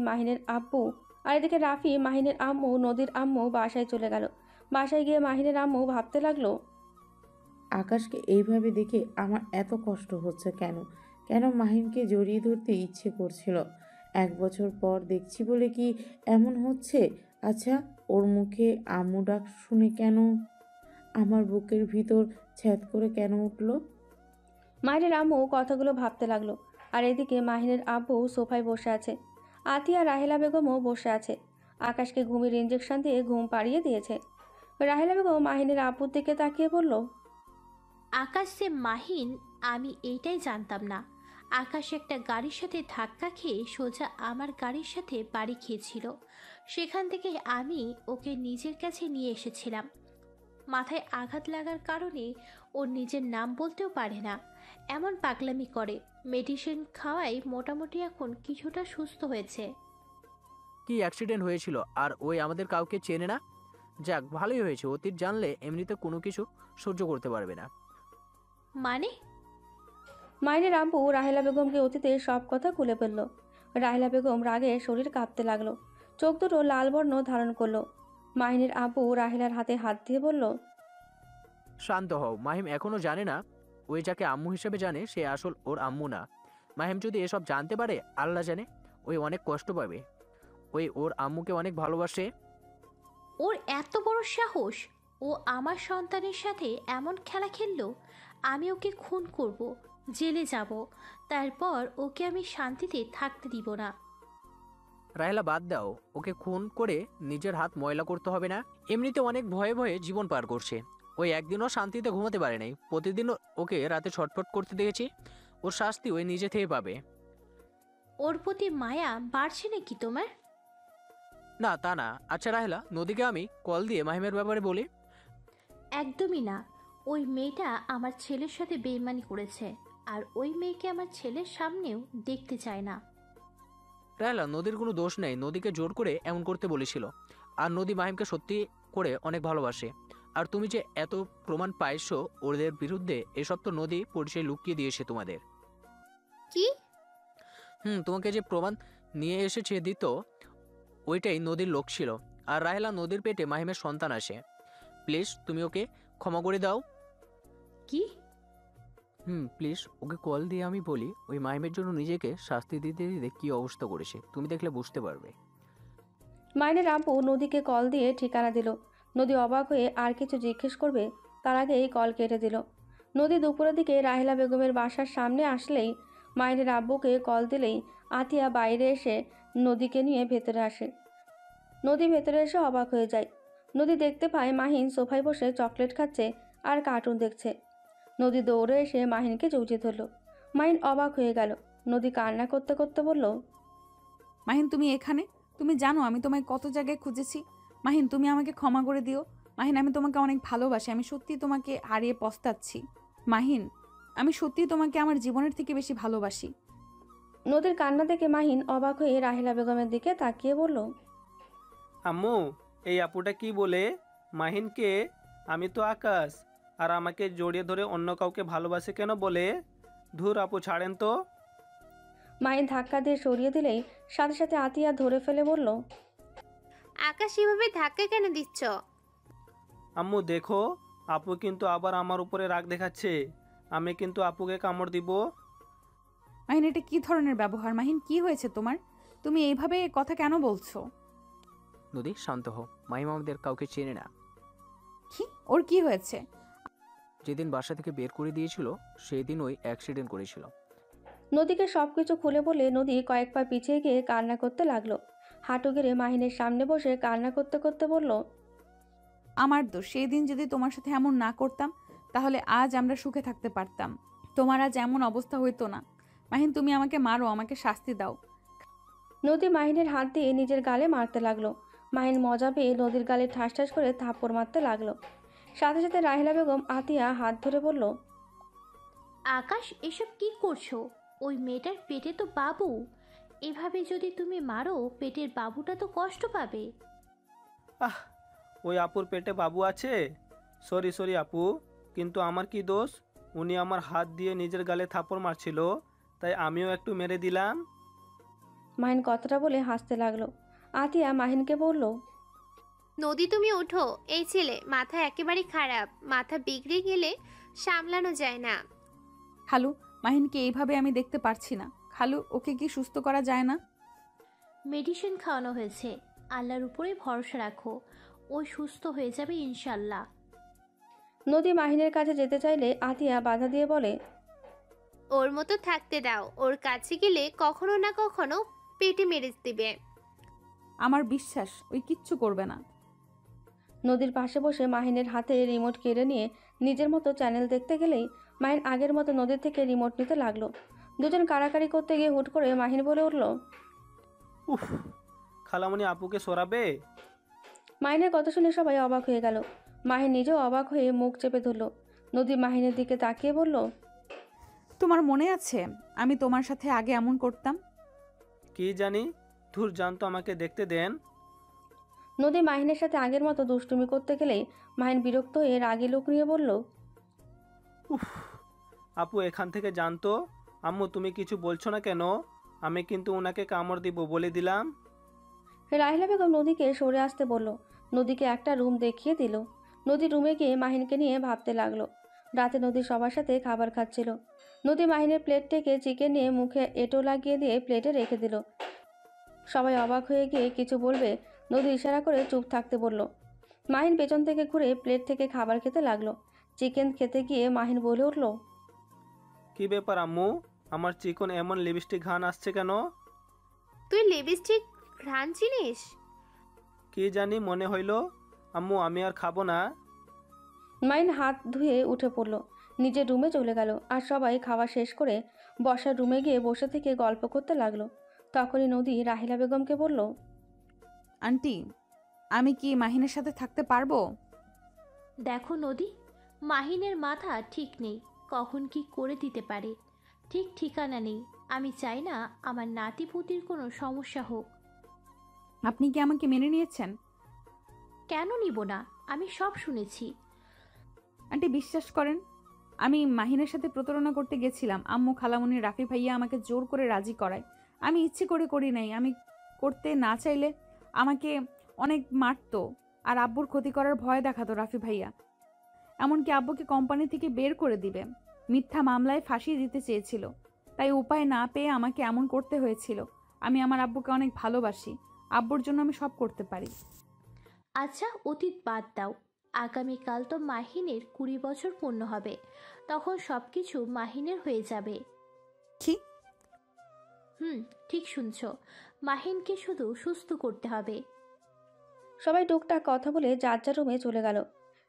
মাহিনের আম্মু নদীর আম্মু বাসায় চলে গেল। বাসায় গিয়ে মাহিনের আম্মু ভাবতে লাগলো, আকাশকে এইভাবে দেখে আমার এত কষ্ট হচ্ছে কেন? কেন মাহিনকে জড়িয়ে ধরতে ইচ্ছে করছিল? 1 বছর পর দেখছি বলে কি এমন হচ্ছে? আচ্ছা, ওর মুখে আম্মু ডাক শুনে কেন আমার বুকের ভিতর ছ্যাদ করে কেন উঠলো? মাহিনের আম্মু কথাগুলো ভাবতে লাগলো। আর এদিকে মাহিনের আব্বু সোফায় বসে আছে। আতিয়া রাহেলা বেগমও বসে আছে। আকাশকে ঘুমের ইঞ্জেকশন দিয়ে ঘুম পাড়িয়ে দিয়েছে। রাহেলা বেগম মাহিনের আব্বুর দিকে তাকিয়ে বলল, আকাশ যে মাহিন আমি এইটাই জানতাম না। আকাশ একটা গাড়ির সাথে ধাক্কা খেয়ে সোজা আমার গাড়ির সাথে বাড়ি খেয়েছিল। সেখান থেকে আমি ওকে নিজের কাছে নিয়ে এসেছিলাম। মাথায় আঘাত লাগার কারণে ওর নিজের নাম বলতেও পারে না, এমন পাগলামি করে। মেডিসিন খাওয়াই মোটামুটি এখন কিছুটা সুস্থ হয়েছে। কি অ্যাক্সিডেন্ট হয়েছিল আর ওই আমাদের কাউকে চেনে না? যাক, ভালোই হয়েছে। অতীত জানলে এমনিতে কোনো কিছু সহ্য করতে পারবে না। মানে? মাহিনের আব্বু রাহেলা বেগমকে অতীতের সব কথা খুলে ফেলল। রাহেলা বেগম রাগে শরীর কাঁপতে লাগলো। চোখ দুটো লাল বর্ণ ধারণ করলো। মাহিনের আব্বু রাহেলার হাতে হাত দিয়ে বলল, শান্ত হও। মাহিম এখনো জানে না ওই যাকে আম্মু হিসেবে জানে সে আসল ওর আম্মু না। মাহিম যদি এসব জানতে পারে, আল্লাহ জানে ওই অনেক কষ্ট পাবে। ওই ওর আম্মুকে অনেক ভালোবাসে। ওর এত বড় সাহস! ও আমার সন্তানের সাথে এমন খেলা খেললো। আমি ওকে খুন করব, জেলে যাব, তারপর ওকে আমি শান্তিতে থাকতে দিব না। রাহেলা, বাদ দাও। ওকে খুন করে নিজের হাত ময়লা করতে হবে না। এমনিতে অনেক ভয়ে ভয়ে জীবন পার করছে। ওই একদিনও শান্তিতে ঘুমাতে পারে নাই। প্রতিদিন ওকে রাতে ছটফট করতে দেখেছি। ওর শাস্তি ওই নিজে থেকে পাবে। ওর প্রতি মায়া বাড়ছে নাকি তোমার? না, তা না। আচ্ছা রাহেলা, নদীকে আমি কল দিয়ে মাহিমের ব্যাপারে বলি। একদমই না। ওই মেয়েটা আমার ছেলের সাথে বেইমানি করেছে, আর ওই মেয়েকে আমার ছেলের সামনেও দেখতে চায় না। রাহেলা, নদীর কোনো দোষ নেই। নদীকে জোর করে এমন করতে বলেছিল। আর নদী মাহিমকে সত্যি করে অনেক ভালোবাসে। আর তুমি যে এত প্রমাণ পাইছো ওদের বিরুদ্ধে, এসব তো নদী পরিচয় লুকিয়ে দিয়েছে তোমাদের। কি? তোমাকে যে প্রমাণ নিয়ে এসেছে দিত, ওইটাই নদীর লোক ছিল। আর রাহেলা, নদীর পেটে মাহিমের সন্তান আসে। প্লিজ তুমি ওকে ক্ষমা করে দাও। কি? প্লিজ ওকে কল দিয়ে আমি বলি ওই মাহিমের জন্য নিজেকে শাস্তি দিতে দিতে কি অবস্থা করেছে, তুমি দেখলে বুঝতে পারবে। মাহিনের আব্বু নদীকে কল দিয়ে ঠিকানা দিল। নদী অবাক হয়ে আর কিছু জিজ্ঞেস করবে তার আগেই কল কেটে দিল। নদী দুপুরের দিকে রাহেলা বেগমের বাসার সামনে আসলেই মাহিনের আব্বুকে কল দিলেই আতিয়া বাইরে এসে নদীকে নিয়ে ভেতরে আসে। নদী ভেতরে এসে অবাক হয়ে যায়। নদী দেখতে পায় মাহিন সোফায় বসে চকলেট খাচ্ছে আর কার্টুন দেখছে। নদী দৌড়ে এসে মাহিনকে জড়িয়ে ধরল। মাহিন অবাক হয়ে গেল। নদী কান্না করতে করতে বলল, মাহিন, তুমি এখানে? তুমি জানো আমি তোমায় কত জায়গায় খুঁজেছি। মাহিন, তুমি আমাকে ক্ষমা করে দিও। মাহিন, আমি তোমাকে অনেক ভালোবাসি। আমি সত্যি তোমাকে হারিয়ে পস্তাচ্ছি। মাহিন, আমি সত্যি তোমাকে আমার জীবনের থেকে বেশি ভালোবাসি। নদীর কান্না দেখে মাহিন অবাক হয়ে রাহেলা বেগমের দিকে তাকিয়ে বলল, আম্মু, এই আপুটা কি বলে? মাহিনকে? আমি তো আকাশ। আর আমাকে জড়িয়ে ধরে অন্য কাউকে ভালোবাসে কেন বলে? ধুর আপু, ছাড়েন তো। মাহিন ধাক্কা দিয়ে সরিয়ে দিলেই সাথে সাথে আতিয়া ধরে ফেলে বলল, আকাশ এভাবে ধাক্কা কেন দিচ্ছ? আম্মু দেখো, আপু কিন্তু আবার আমার উপরে রাগ দেখাচ্ছে। আমি কিন্তু আপুকে কামড় দিব। মাহিন, এটা কি ধরনের ব্যবহার? মাহিন, কি হয়েছে তোমার? তুমি এইভাবে কথা কেন বলছো? নদী, শান্ত হও। মাহিম আমাদের কাউকে চেনে না। কি? ওর কি হয়েছে? যেদিন বাসা থেকে বের করে দিয়েছিল সেই দিন ওই অ্যাক্সিডেন্ট করেছিল। নদীকে সবকিছু খুলে বলে নদী কয়েক পা পিছিয়ে গিয়ে কান্না করতে লাগলো। হাঁটু গেড়ে মাহিনের সামনে বসে কান্না করতে করতে বলল, আমার দোষ। সেই দিন যদি তোমার সাথে এমন না করতাম তাহলে আজ আমরা সুখে থাকতে পারতাম। তোমার আজ এমন অবস্থা হইতো না। মাহিন, তুমি আমাকে মারো, আমাকে শাস্তি দাও। নদী মাহিনের হাত দিয়ে নিজের গালে মারতে লাগলো। মাহিন মজা পেয়ে নদীর গালে ঠাস ঠাস করে থাপ্পড় মারতে লাগলো। সাথে সাথে রাহেলা বেগম আতিয়া হাত ধরে বলল, আকাশ, এসব কি করছো? ওই মেয়েটার পেটে তো বাবু। এভাবে যদি তুমি মারো পেটের বাবুটা তো কষ্ট পাবে। আহ, ওই আপুর পেটে বাবু আছে? সরি সরি আপু, কিন্তু আমার কি দোষ? উনি আমার হাত দিয়ে নিজের গালে থাপড় মারছিল, তাই আমিও একটু মেরে দিলাম। মাহিন কথাটা বলে হাসতে লাগলো। আতিয়া মাহিনকে বলল, নদী তুমি ওঠো, এই ছেলে মাথা একেবারে খারাপ, মাথা বিগড়ে গেলে সামলানো যায় না। খালু, মাহিনকে এইভাবে আমি দেখতে পারছি না। খালু, ওকে কি সুস্থ করা যায় না? মেডিসিন খাওয়ানো হয়েছে, আল্লাহর উপরে ভরসা রাখো, ও সুস্থ হয়ে যাবে ইনশাল্লাহ। নদী মাহিনের কাছে যেতে চাইলে আতিয়া বাধা দিয়ে বলে, ওর মতো থাকতে দাও, ওর কাছে গেলে কখনো না কখনো পেটে মেরে দিবে। আমার বিশ্বাস ওই কিচ্ছু করবে না। নদীর পাশে বসে মাহিনের হাতে রিমোট কেড়ে নিয়ে নিজের মতো চ্যানেল দেখতে গেলেই মাহিন আগের মতো নদীর থেকে রিমোট নিতে লাগলো। দুজন কাড়াকাড়ি করতে গিয়ে হুট করে মাহিন বলে উঠল, উফ, খালামণি আপুকে সরাবে? মাহিনের কথা শুনে সবাই অবাক হয়ে গেল। মাহিন নিজেও অবাক হয়ে মুখ চেপে ধরল। নদী মাহিনের দিকে তাকিয়ে বলল, তোমার মনে আছে আমি তোমার সাথে আগে এমন করতাম? কি জানি, ধুর জানতো, আমাকে দেখতে দেন। নদী মাহিনের সাথে আগের মতো দুষ্টুমি করতে গেলেই মাহিন বিরক্ত হয়ে রাগী লোক নিয়ে বলল, উফ, আপু এখান থেকে জানতো। আম্মু তুমি কিছু বলছো না কেন? আমি কিন্তু ওনাকে কামড় দিব, বলে দিলাম। রাহিলা বেগম নদীকে সরে আসতে বলল। নদীকে একটা রুম দেখিয়ে দিল। নদী রুমে গিয়ে মাহিনকে নিয়ে ভাবতে লাগলো। রাতে নদী সবার সাথে খাবার খাচ্ছিল। নদী মাহিনের প্লেট থেকে চিকেন নিয়ে মুখে এঁটো লাগিয়ে দিয়ে প্লেটে রেখে দিল। সবাই অবাক হয়ে গিয়ে কিছু বলবে নদী ইশারা করে চুপ থাকতে বলল। মাহিন পেছন থেকে ঘুরে প্লেট থেকে খাবার খেতে লাগলো। চিকেন খেতে গিয়ে মাহিন বলে উঠল, কি ব্যাপার আম্মু, আমার চিকন এমন লিপস্টিক ঘ্রাণ আসছে কেন? তুই লিপস্টিক ঘ্রাণ চিনিস? কি জানি, মনে হইল। আম্মু আমি আর খাবো না। মাহিন হাত ধুয়ে উঠে পড়ল, নিজের রুমে চলে গেল। আর সবাই খাওয়া শেষ করে বসার রুমে গিয়ে বসে থেকে গল্প করতে লাগলো। তখনই নদী রাহিলা বেগমকে বলল, আন্টি, আমি কি মাহিনের সাথে থাকতে পারবো? দেখো নদী, মাহিনের মাথা ঠিক নেই, কখন কি করে দিতে পারে ঠিক ঠিকানা নেই। আমি চাই না আমার নাতিপুতির কোনো সমস্যা হোক। আপনি কি আমাকে মেনে নিয়েছেন? কেন নিব না, আমি সব শুনেছি। আন্টি বিশ্বাস করেন, আমি মাহিনের সাথে প্রতারণা করতে গেছিলাম। আম্মু, খালামণি, রাফি ভাইয়া আমাকে জোর করে রাজি করায়। আমি ইচ্ছে করে করি নাই। আমি করতে না চাইলে আমাকে অনেক মারতো আর আব্বুর ক্ষতি করার ভয় দেখাতো রাফি ভাইয়া। এমনকি আব্বুকে কোম্পানি থেকে বের করে দিবে, মিথ্যা মামলায় ফাঁসিয়ে দিতে চেয়েছিল। তাই উপায় না পেয়ে আমাকে এমন করতে হয়েছিল। আমি আমার আব্বুকে অনেক ভালোবাসি। আব্বুর জন্য আমি সব করতে পারি। আচ্ছা, অতীত বাদ দাও। আগামীকাল তো মাহিনের 20 বছর পূর্ণ হবে, তখন সব কিছু মাহিনের হয়ে যাবে। কি? ঠিক শুনছো, মাহিনকে শুধু সুস্থ করতে হবে। সবাই টুকটাক কথা বলে যার যার রুমে চলে গেল।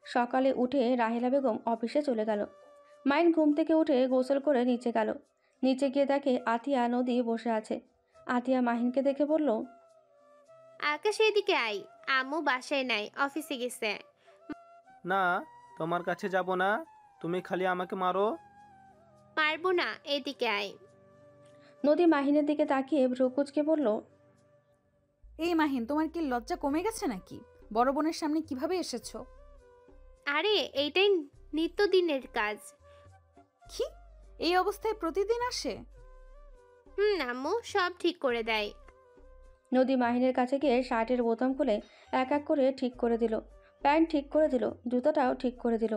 সকালে উঠে রাহিলা বেগম অফিসে চলে গেল। মাহিন ঘুম থেকে উঠে গোসল করে নিচে গেল। নিচে গিয়ে দেখে আতিয়া নদী বসে আছে। আতিয়া মাহিনকে দেখে বলল, আকাশ এদিকে আয়, আম্মু বাসায় নাই, অফিসে গেছে। না, তোমার কাছে যাব না, তুমি খালি আমাকে মারো। পারবো না, এদিকে আয়। নদী মাহিনের দিকে তাকিয়ে ভ্রুকুচকে বলল, এই মাহিন, তোমার কি লজ্জা কমে গেছে নাকি? বড় বোনের সামনে কিভাবে এসেছো? আরে এইটাই নিত্যদিনের কাজ। কি, এই অবস্থায় প্রতিদিন আসে? আম্মু সব ঠিক করে দেয়। নদী মাহিনের কাছে গিয়ে শার্টের বোতাম খুলে এক এক করে ঠিক করে দিল। প্যান্ট ঠিক করে দিল, জুতাটাও ঠিক করে দিল।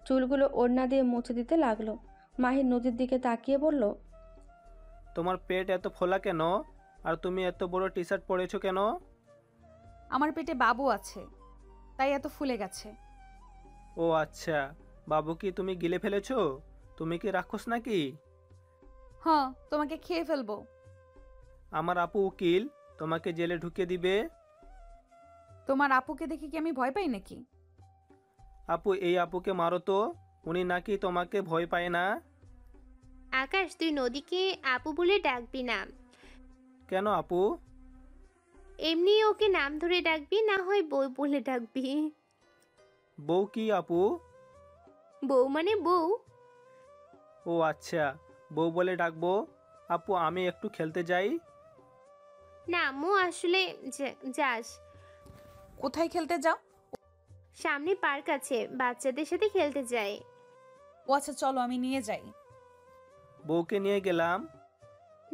চুলগুলো ওড়না দিয়ে মুছে দিতে লাগলো। মাহিন নদীর দিকে তাকিয়ে বলল, তোমার পেট এত ফোলা কেন? আর তুমি এত বড় টি শার্ট পরেছো কেন? আমার পেটে বাবু আছে, তাই এত ফুলে গেছে। ও আচ্ছা, বাবু কি তুমি গিলে ফেলেছো? তুমি কি রাক্ষস নাকি? হ্যাঁ, তোমাকে খেয়ে ফেলবো। আমার আপু উকিল, তোমাকে জেলে ঢুকিয়ে দিবে। তোমার আপুকে দেখে কি আমি ভয় পাই নাকি? আপু, এই আপুকে মারো তো, উনি নাকি তোমাকে ভয় পায় না। আকাশ, তুই নদীকে আপু বলে ডাকবি না। কেন আপু? এমনি ওকে নাম ধরে ডাকবি, না হয় বউ বলে ডাকবি। বউ কি আপু? বউ মানে বউ। ও আচ্ছা, বউ বলে ডাকবো। আপু আমি একটু খেলতে যাই। না আম্মু, আসলে যাস। কোথায় খেলতে যাও? সামনে পার্ক আছে, বাচ্চাদের সাথে খেলতে যাই। ও আচ্ছা, চলো আমি নিয়ে যাই। বউকে নিয়ে গেলাম।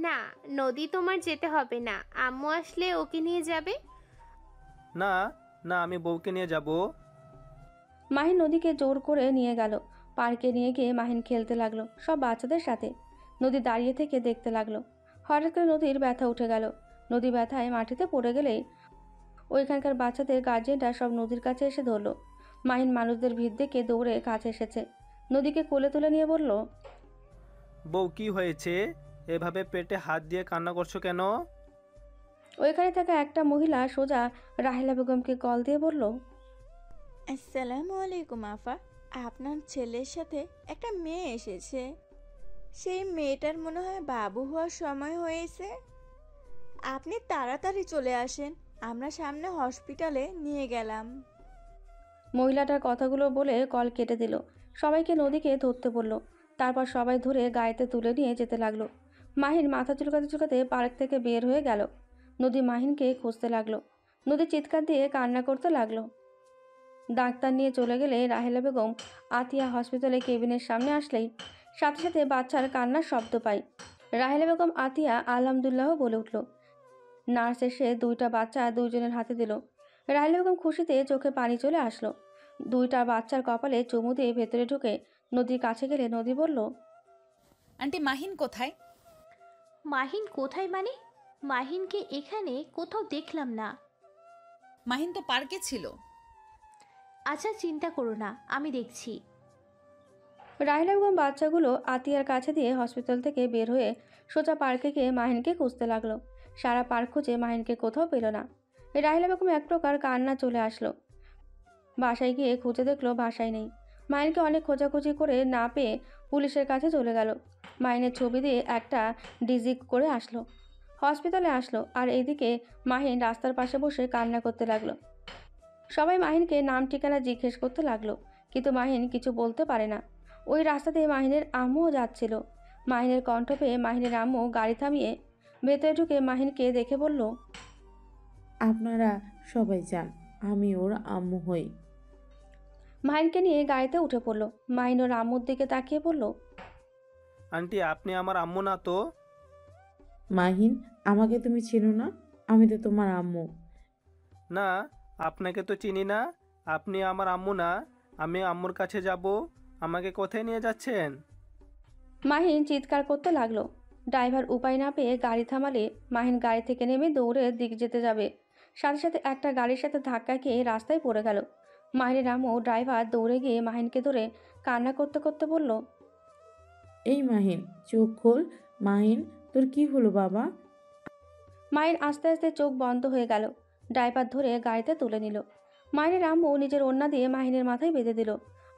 না নদী, তোমার যেতে হবে না, আম্মু আসলে ওকে নিয়ে যাবে। না না, আমি বউকে নিয়ে যাব। মাহিন নদীকে জোর করে নিয়ে গেল। পার্কে নিয়ে গিয়ে মাহিন খেলতে লাগলো সব বাচ্চাদের সাথে। নদী দাঁড়িয়ে থেকে দেখতে লাগলো। হঠাৎ করে নদীর ব্যথা উঠে গেল। নদী ব্যথায় মাটিতে পড়ে গেলেই ওইখানকার বাচ্চাদের গার্জিয়ানরা সব নদীর কাছে এসে ধরলো। মাহিন মানুষদের ভিড় দেখে দৌড়ে কাছে এসেছে। নদীকে কোলে তুলে নিয়ে বলল, বউ কি হয়েছে? এভাবে পেটে হাত দিয়ে কান্না করছো কেন? ওইখানে থাকা একটা মহিলা সোজা রাহেলা বেগমকে কল দিয়ে বলল, আসসালামু আলাইকুম আফা, আপনার ছেলের সাথে একটা মেয়ে এসেছে। সেই মেয়েটার মনে হয় বাবু হওয়ার সময় হয়েছে। আপনি তাড়াতাড়ি চলে আসেন, আমরা সামনে হসপিটালে নিয়ে গেলাম। মহিলাটার কথাগুলো বলে কল কেটে দিল। সবাইকে নদীকে ধরতে বলল। তারপর সবাই ধরে গাড়িতে তুলে নিয়ে যেতে লাগলো। মাহিন মাথা চুলকাতে চুলকাতে পার্ক থেকে বের হয়ে গেল। নদী মাহিনকে খুঁজতে লাগলো। নদী চিৎকার দিয়ে কান্না করতে লাগলো। ডাক্তার নিয়ে চলে গেলে রাহেলা বেগম আতিয়া হসপিটালে কেবিনের সামনে আসলেই সাথে সাথে বাচ্চার কান্নার শব্দ পাই। রাহেলা বেগম আতিয়া আলহামদুলিল্লাহ বলে উঠল। নার্স এসে দুইটা বাচ্চা দুইজনের হাতে দিল। রাহেলা বেগম খুশিতে চোখে পানি চলে আসলো। দুইটা বাচ্চার কপালে চুমু দিয়ে ভেতরে ঢুকে নদীর কাছে গেলে নদী বলল, আন্টি মাহিন কোথায়? মাহিন কোথায় মানে? মাহিনকে এখানে কোথাও দেখলাম না। মাহিন তো পার্কে ছিল। আচ্ছা চিন্তা করো না, আমি দেখছি। রাহেলা বেগম বাচ্চাগুলো আতিয়ার কাছে দিয়ে হসপিটাল থেকে বের হয়ে সোজা পার্কে গিয়ে মাহিনকে খুঁজতে লাগলো। সারা পার্ক খুঁজে মাহিনকে কোথাও পেল না। রাহেলা বেগম এক প্রকার কান্না চলে আসলো। বাসায় গিয়ে খুঁজে দেখলো বাসায় নেই। মাহিনকে অনেক খোঁজাখুঁজি করে না পেয়ে পুলিশের কাছে চলে গেল। মাহিনের ছবি দিয়ে একটা ডিজি করে আসলো। হসপিটালে আসলো। আর এদিকে মাহিন রাস্তার পাশে বসে কান্না করতে লাগলো। সবাই মাহিনকে নাম ঠিকানা জিজ্ঞেস করতে লাগলো, কিন্তু মাহিন কিছু বলতে পারে না। ওই রাস্তা দিয়ে মাহিনের আম্মুও যাচ্ছিল। মাহিনের কণ্ঠ পেয়ে মাহিনের আম্মু গাড়ি থামিয়ে ভেতরে ঢুকে মাহিনকে দেখে বলল, আপনারা সবাই যান, আমি ওর আম্মু হই। মাহিনকে নিয়ে গাড়িতে উঠে পড়ল। মাহিন ওর আম্মুর দিকে তাকিয়ে বলল, আন্টি, আপনি আমার আম্মু না তো? মাহিন, আমাকে তুমি চেনো না? আমি তো তোমার আম্মু। না, আপনাকে তো চিনি না। আপনি আমার আম্মু না। আমি আম্মুর কাছে যাব। আমাকে কোথায় নিয়ে যাচ্ছেন? মাহিন চিৎকার করতে লাগলো। ড্রাইভার উপায় না পেয়ে গাড়ি থামালে মাহিন গাড়ি থেকে নেমে দৌড়ে দিক যেতে যাবে। সাথে সাথে একটা গাড়ির সাথে ধাক্কা খেয়ে রাস্তায় পড়ে গেল। মাহিনের আম্মু ড্রাইভার দৌড়ে গিয়ে মাহিনকে ধরে কান্না করতে করতে বলল, এই মাহিন, চোখ খোল। মাহিন, তোর কি হলো বাবা? মাহিন আস্তে আস্তে চোখ বন্ধ হয়ে গেল। ড্রাইভার ধরে গাড়িতে তুলে নিল। মাহিনের আম্মু নিজের ওড়না দিয়ে মাহিনের মাথায় বেঁধে দিল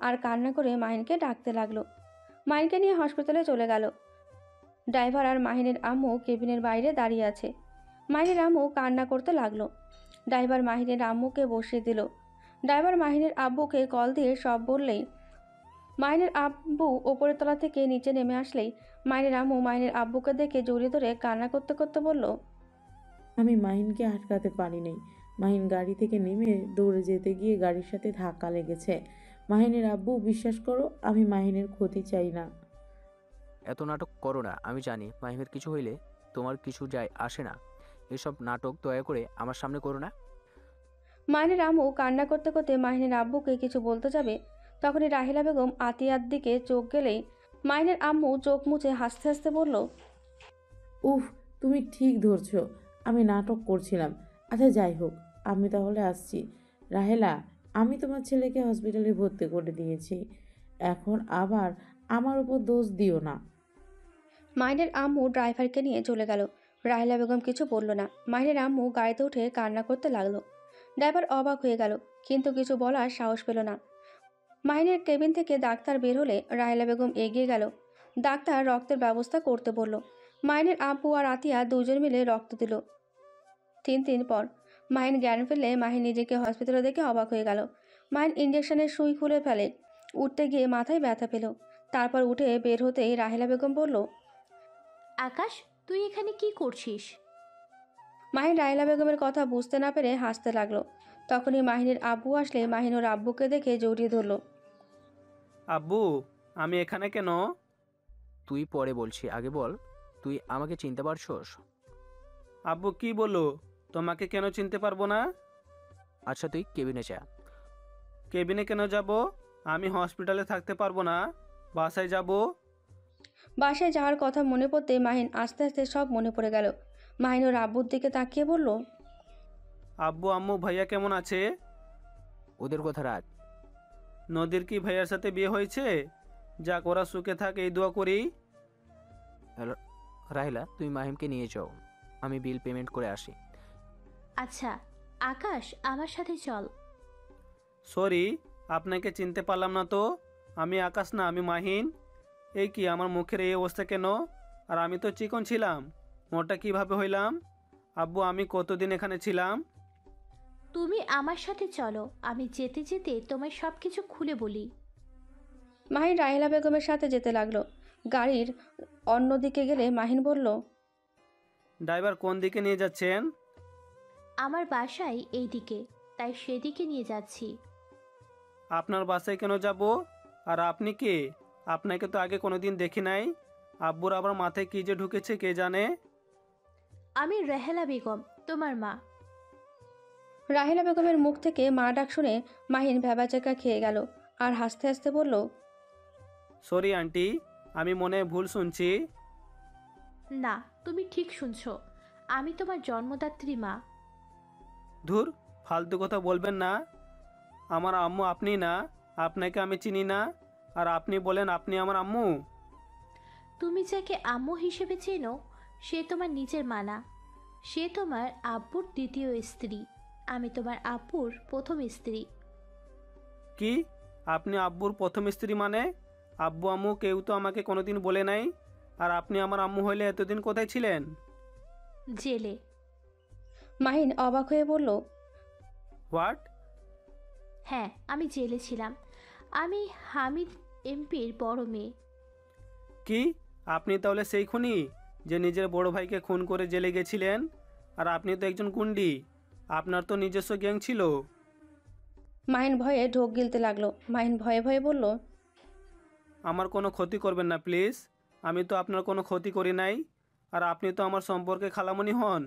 আর কান্না করে মাহিনকে ডাকতে লাগলো। মাহিনকে নিয়ে হসপিটালে চলে গেল। ড্রাইভার আর মাহিনের আম্মু কেবিনের বাইরে দাঁড়িয়ে আছে। মাহিনের আম্মু কান্না করতে লাগলো। ড্রাইভার মাহিনের আম্মুকে বসিয়ে দিল। ড্রাইভার মাহিনের আব্বুকে কল দিয়ে সব বললেই মাহিনের আব্বু ওপরের তলা থেকে নিচে নেমে আসলেই মাহিনের আম্মু মাহিনের আব্বুকে দেখে জড়িয়ে ধরে কান্না করতে করতে বলল, আমি মাহিনকে আটকাতে পারিনি। মাহিন গাড়ি থেকে নেমে দৌড়ে যেতে গিয়ে গাড়ির সাথে ধাক্কা লেগেছে। মাহিনের আব্বু, বিশ্বাস করো, আমি মাহিনের ক্ষতি চাই না। এত নাটক করো না, আমি জানি মাহিমের কিছু হইলে তোমার কিছু যায় আসে না। এসব নাটক দয়া করে আমার সামনে করো না। মাহিনের আম্মু কান্না করতে করতে মাহিনের আব্বুকে কিছু বলতে যাবে, তখনই রাহিলা বেগম আতিয়ার দিকে চোখ গেলেই মাহিনের আম্মু চোখ মুছে হাসতে হাসতে বলল, উফ, তুমি ঠিক ধরছো, আমি নাটক করছিলাম। আচ্ছা যাই হোক, আমি তাহলে আসছি। রাহেলা, আমি তোমার ছেলেকে হসপিটালে ভর্তি করে দিয়েছি। এখন আবার আমার উপর দোষ দিও না। মাহিনের আম্মু ড্রাইভারকে নিয়ে চলে গেল। রাহিলা বেগম কিছু বলল না। মাহিনের আম্মু গাড়িতে উঠে কান্না করতে লাগলো। ড্রাইভার অবাক হয়ে গেল, কিন্তু কিছু বলার সাহস পেল না। মাহিনের কেবিন থেকে ডাক্তার বের হলে রাহেলা বেগম এগিয়ে গেল। ডাক্তার রক্তের ব্যবস্থা করতে বলল। মাহিনের আব্বু আর আতিয়া দুজন মিলে রক্ত দিল। 3 দিন পর মাহিন জ্ঞান ফেললে মাহিন নিজেকে হসপিটালে দেখে অবাক হয়ে গেল। মাহিন ইঞ্জেকশনের সুই খুলে ফেলে। উঠতে গিয়ে মাথায় ব্যথা পেল। তারপর উঠে বের হতেই রাহেলা বেগম বলল, আকাশ, তুই এখানে কি করছিস? মাহিন রাহেলা বেগমের কথা বুঝতে না পেরে হাসতে লাগলো। তখনই মাহিনের আব্বু আসলে মাহিন ওর আব্বুকে দেখে জড়িয়ে ধরলো। আব্বু, আমি এখানে কেন? তুই পরে বলছি, আগে বল তুই আমাকে চিনতে পারছস? আব্বু কি বলো? তোমাকে কেন চিনতে পারবো না? আচ্ছা তুই কেবিনে যা। কেবিনে কেন যাব? আমি হসপিটালে থাকতে পারবো না, বাসায় যাব। বাসায় যাওয়ার কথা মনে পড়তে মাহিন আস্তে আস্তে সব মনে পড়ে গেল। মাহিন ওর আব্বুর দিকে তাকিয়ে বলল, আব্বু আম্মু ভাইয়া কেমন আছে? ওদের কথা রাখ। নদীর কি ভাইয়ার সাথে বিয়ে হয়েছে? যাক, ওরা সুখে থাক এই দোয়া করি। রাহিলা, তুই মাহিমকে নিয়ে যাও, আমি বিল পেমেন্ট করে আসি। আচ্ছা আকাশ, আমার সাথে চল। সরি, আপনাকে চিনতে পারলাম না তো। আমি আকাশ না, আমি মাহিন। এই কি, আমার মুখের এই অবস্থা কেন? আর আমি তো চিকন ছিলাম, মোটা কিভাবে হইলাম? আব্বু, আমি কতদিন এখানে ছিলাম? তুমি আমার সাথে চলো, আমি যেতে যেতে তোমায় সব কিছু খুলে বলি। মাহিন রাহেলা বেগমের সাথে যেতে লাগলো। গাড়ির অন্যদিকে গেলে মাহিন বলল, ড্রাইভার কোন দিকে নিয়ে যাচ্ছেন? আমার বাসায় এই দিকে, তাই সেদিকে নিয়ে যাচ্ছি। আপনার বাসায় কেন যাব? আর আপনি কে? আপনাকে তো আগে কোনোদিন দেখি নাই। আব্বুর আবার মাথায় কি যে ঢুকেছে কে জানে। আমি রাহেলা বেগম, তোমার মা। রাহেলা বেগমের মুখ থেকে মা ডাক শুনে মাহিন ভ্যাবাচাকা খেয়ে গেল আর হাসতে হাসতে বলল, সরি আন্টি, আমি মনে হয় ভুল শুনছি। না, তুমি ঠিক শুনছো, আমি তোমার জন্মদাত্রী মা। ধুর, ফালতু কথা বলবেন না। আমার আম্মু আপনি না, আপনাকে আমি চিনি না। আর আপনি বলেন আপনি আমার আম্মু? তুমি যাকে আম্মু হিসেবে চেনো সে তোমার নিজের মা না, সে তোমার আব্বুর দ্বিতীয় স্ত্রী। আমি তোমার আব্বুর প্রথম স্ত্রী। কি? আপনি আব্বুর প্রথম স্ত্রী মানে? আব্বু আম্মু কেউ তো আমাকে কোনোদিন বলে নাই। আর আপনি আমার আম্মু হইলে এতদিন কোথায় ছিলেন? জেলে। মাহিন অবাক হয়ে বলল, হোয়াট? হ্যাঁ, আমি জেলে ছিলাম। আমি হামিদ এমপির বড় মেয়ে। কি? আপনি তাহলে সেই খুনি যে নিজের বড় ভাইকে খুন করে জেলে গেছিলেন? আর আপনি তো একজন গুন্ডি, আপনার তো নিজস্ব গ্যাং ছিল। মাহিন ভয়ে ঢোক গিলতে লাগলো। মাহিন ভয়ে ভয়ে বলল, আমার কোনো ক্ষতি করবেন না প্লিজ। আমি তো আপনার কোনো ক্ষতি করি নাই। আর আপনি তো আমার সম্পর্কে খালামণি হন,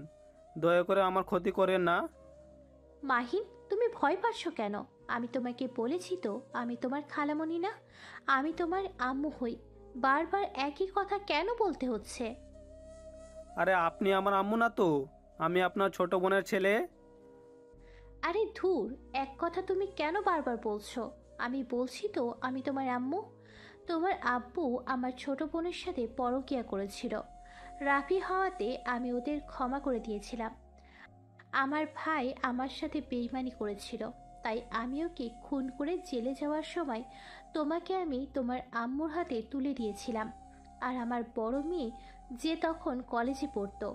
দয়া করে আমার ক্ষতি করেন না। মাহিন, তুমি ভয় পাচ্ছ কেন? আমি তোমাকে বলেছি তো আমি তোমার খালামণি না, আমি তোমার আম্মু হই। বারবার একই কথা কেন বলতে হচ্ছে? আরে আপনি আমার আম্মু না তো, আমি আপনার ছোট বোনের ছেলে। আরে ধুর, এক কথা তুমি কেন বারবার বলছো? আমি বলছি তো আমি তোমার আম্মু। তোমার আব্বু আমার ছোট বোনের সাথে পরকীয়া করেছিল, রাফি হওয়াতে আমি ওদের ক্ষমা করে দিয়েছিলাম। আমার ভাই আমার সাথে বেইমানি করেছিল, তাই আমি ওকে খুন করে জেলে যাওয়ার সময় তোমাকে আমি তোমার আম্মুর হাতে তুলে দিয়েছিলাম। আর আমার বড় মেয়ে যে তখন কলেজে পড়তো,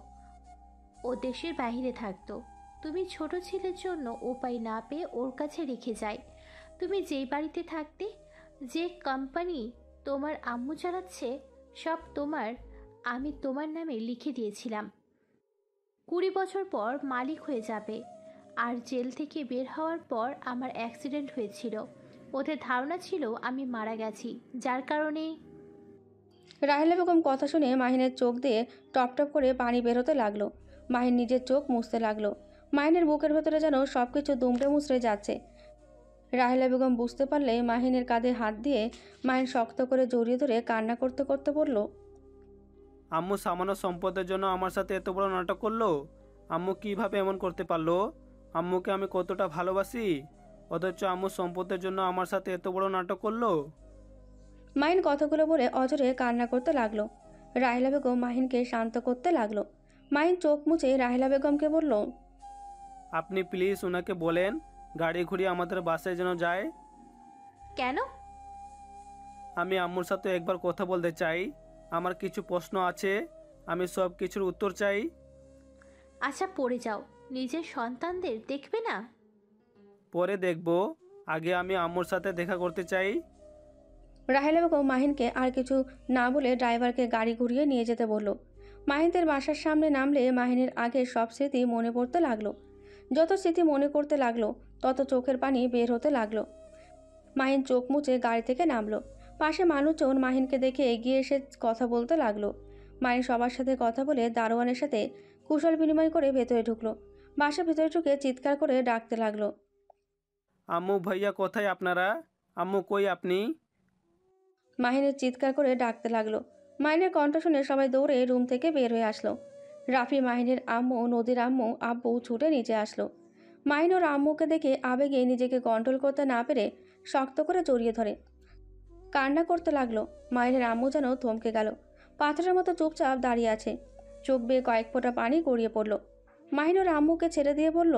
ও দেশের বাইরে থাকতো। তুমি ছোট ছেলের জন্য উপায় না পেয়ে ওর কাছে রেখে যাই। তুমি যেই বাড়িতে থাকতে, যে কোম্পানি তোমার আম্মু চালাচ্ছে, সব তোমার, আমি তোমার নামে লিখে দিয়েছিলাম। 20 বছর পর মালিক হয়ে যাবে। আর জেল থেকে বের হওয়ার পর আমার অ্যাক্সিডেন্ট হয়েছিল, ওদের ধারণা ছিল আমি মারা গেছি, যার কারণে। রাহেলা বেগম কথা শুনে মাহিনের চোখ দিয়ে টপ টপ করে পানি বেরোতে লাগলো। মাহিন নিজের চোখ মুছতে লাগলো। মাহিনের বুকের ভেতরে যেন সব কিছু দুমড়ে মুচড়ে যাচ্ছে। রাহেলা বেগম বুঝতে পারলে মাহিনের কাঁধে হাত দিয়ে মাহিন শক্ত করে জড়িয়ে ধরে কান্না করতে করতে বলল, আম্মু সামান্য সম্পদের জন্য আমার সাথে এত বড় নাটক করলো। আম্মু কিভাবে এমন করতে পারলো? আম্মুকে আমি কতটা ভালোবাসি, অথচ আম্মু সম্পদের জন্য আমার সাথে এত বড় নাটক করলো। মাহিন কথাগুলো বলে অজরে কান্না করতে লাগলো। রাহেলা বেগম মাহিনকে শান্ত করতে লাগলো। মাহিন চোখ মুছে রাহেলা বেগমকে বলল, আপনি প্লিজ ওনাকে বলেন গাড়ি ঘুরিয়ে আমাদের বাসায় যেন যায়। কেন? আমি আম্মুর সাথে একবার কথা বলতে চাই। আমার কিছু প্রশ্ন আছে, আমি সব কিছুর উত্তর চাই। আচ্ছা পড়ে যাও, নিজের সন্তানদের দেখবে না? পরে দেখব, আগে আমি আম্মুর সাথে দেখা করতে চাই। রাহেলা বেগম মাহিনকে আর কিছু না বলে ড্রাইভারকে গাড়ি ঘুরিয়ে নিয়ে যেতে বলল। মাহিনদের বাসার সামনে নামলে মাহিনের আগের সব স্মৃতি মনে পড়তে লাগলো। যত স্মৃতি মনে করতে লাগলো তত চোখের পানি বের হতে লাগলো। মাহিন চোখ মুছে গাড়ি থেকে নামলো। পাশে মানুষজন মাহিনকে দেখে এগিয়ে এসে কথা বলতে লাগলো। মাহিন সবার সাথে কথা বলে দারোয়ানের সাথে কুশল বিনিময় করে ভেতরে ঢুকলো। বাসা ভেতরে ঢুকে চিৎকার করে ডাকতে লাগলো, আম্মু ভাইয়া কোথায় আপনারা? আম্মু কই আপনি? মাহিনের চিৎকার করে ডাকতে লাগলো। মাহিনের কণ্ঠ শুনে সবাই দৌড়ে রুম থেকে বের হয়ে আসলো। রাফি, মাহিনের আম্মু, নদীর আম্মু, আব্বু ছুটে নিচে আসলো। মাহিন ওর আম্মুকে দেখে আবেগে নিজেকে কন্ট্রোল করতে না পেরে শক্ত করে জড়িয়ে ধরে কান্না করতে লাগলো। মাহিনের আম্মু যেন থমকে গেল, পাথরের মতো চুপচাপ দাঁড়িয়ে আছে। চোখ বেয়ে কয়েক ফোঁটা পানি গড়িয়ে পড়ল। মাহিন ওর আম্মুকে ছেড়ে দিয়ে বলল,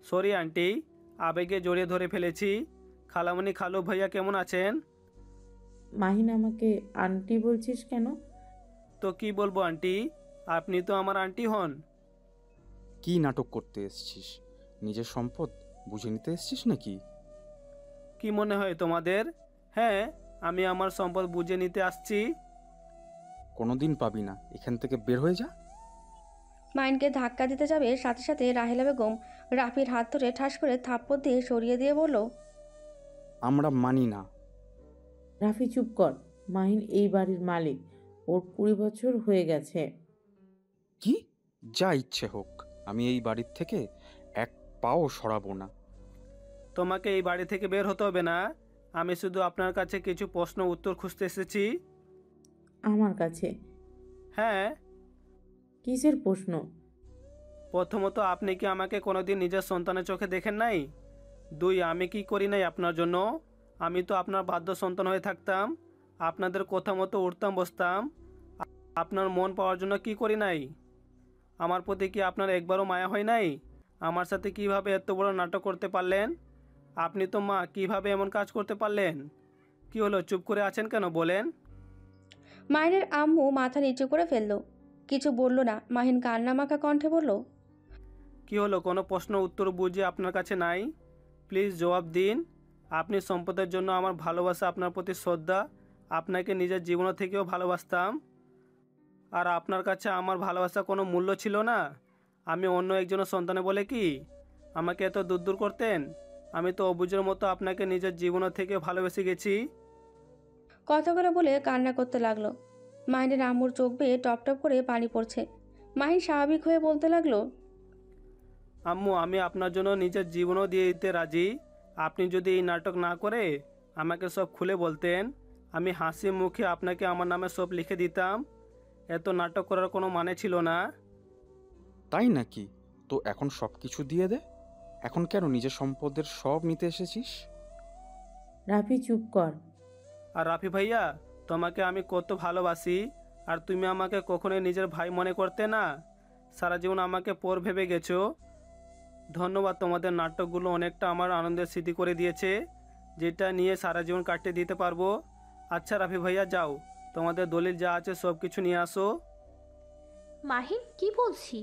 সরি আন্টি, আবেগে জড়িয়ে ধরে ফেলেছি। খালামণি, খালু ভাইয়া কেমন আছেন? মাহিন, আমাকে আন্টি বলছিস কেন? তো কি বলবো আন্টি, আপনি তো আমার আন্টি হন। কি নাটক করতে এসছিস? নিজের সম্পদ বুঝে নিতে এসছিস নাকি? কি মনে হয় তোমাদের? হ্যাঁ, আমি আমার সম্পদ বুঝে নিতে আসছি। কোনোদিন পাবি না, এখান থেকে বের হয়ে যা। মাহিনকে ধাক্কা দিতে যাবে সাথে সাথে রাহেলা বেগম রাফির হাত ধরে ঠাস করে থাপ্পড় দিয়ে সরিয়ে দিয়ে বলল, আমরা মানি না। রাফি চুপ কর। মাহিন এই বাড়ির মালিক, ওর 20 বছর হয়ে গেছে। কি? যা ইচ্ছে হোক, আমি এই বাড়ির থেকে এক পাও সরাবো না। তোমাকে এই বাড়ি থেকে বের হতে হবে না। আমি শুধু আপনার কাছে কিছু প্রশ্ন উত্তর খুঁজতে এসেছি। আমার কাছে? হ্যাঁ। কিসের প্রশ্ন? প্রথমত, আপনি কি আমাকে কোনোদিন নিজের সন্তানের চোখে দেখেন নাই? 2, আমি কি করি নাই আপনার জন্য? আমি তো আপনার বাধ্য সন্তান হয়ে থাকতাম, আপনাদের কথা মতো উঠতাম বসতাম। আপনার মন পাওয়ার জন্য কি করি নাই? আমার প্রতি কি আপনার একবারও মায়া হয় নাই? আমার সাথে কিভাবে এত বড় নাটক করতে পারলেন? আপনি তো মা, কিভাবে এমন কাজ করতে পারলেন? কি হলো, চুপ করে আছেন কেন, বলেন? মাহিনের আম্মু মাথা নিচু করে ফেলল, কিছু বলল না। মাহিন কান্নামাখা কণ্ঠে বলল, কি হলো, কোনো প্রশ্ন উত্তর বুঝে আপনার কাছে নাই? প্লিজ জবাব দিন। আপনি সম্পদের জন্য আমার ভালোবাসা, আপনার প্রতি শ্রদ্ধা, আপনাকে নিজের জীবন থেকেও ভালোবাসতাম। আর আপনার কাছে আমার ভালোবাসা কোনো মূল্য ছিল না? আমি অন্য একজনের সন্তানে বলে কি আমাকে এত দূর দূর করতেন? আমি তো অবুঝের মতো আপনাকে নিজের জীবন থেকে ভালোবেসে গেছি। কথাগুলো বলে কান্না করতে লাগলো। মাহিনের আম্মুর চোখ বেয়ে টপ টপ করে পানি পড়ছে। মাহিন স্বাভাবিক হয়ে বলতে লাগলো, আম্মু, আমি আপনার জন্য নিজের জীবনও দিয়ে দিতে রাজি। আপনি যদি এই নাটক না করে আমাকে সব খুলে বলতেন, আমি হাসি মুখে আপনাকে আমার নামে সব লিখে দিতাম। এত নাটক করার কোনো মানে ছিল না। তাই নাকি? তো এখন সব কিছু দিয়ে দে। এখন কেন নিজের সম্পদের সব নিতে এসেছিস? রাফি চুপ কর। আর রাফি ভাইয়া, তোমাকে আমি কত ভালোবাসি, আর তুমি আমাকে কখনোই নিজের ভাই মনে করতে না। সারা জীবন আমাকে পর ভেবে গেছো। ধন্যবাদ, তোমাদের নাটকগুলো অনেকটা আমার আনন্দের স্মৃতি করে দিয়েছে, যেটা নিয়ে সারা জীবন কাটিয়ে দিতে পারবো। আচ্ছা রাফি ভাইয়া, যাও, তোমাদের দলিল যা আছে সব কিছু নিয়ে আসো। মাহিন, কি বলছি?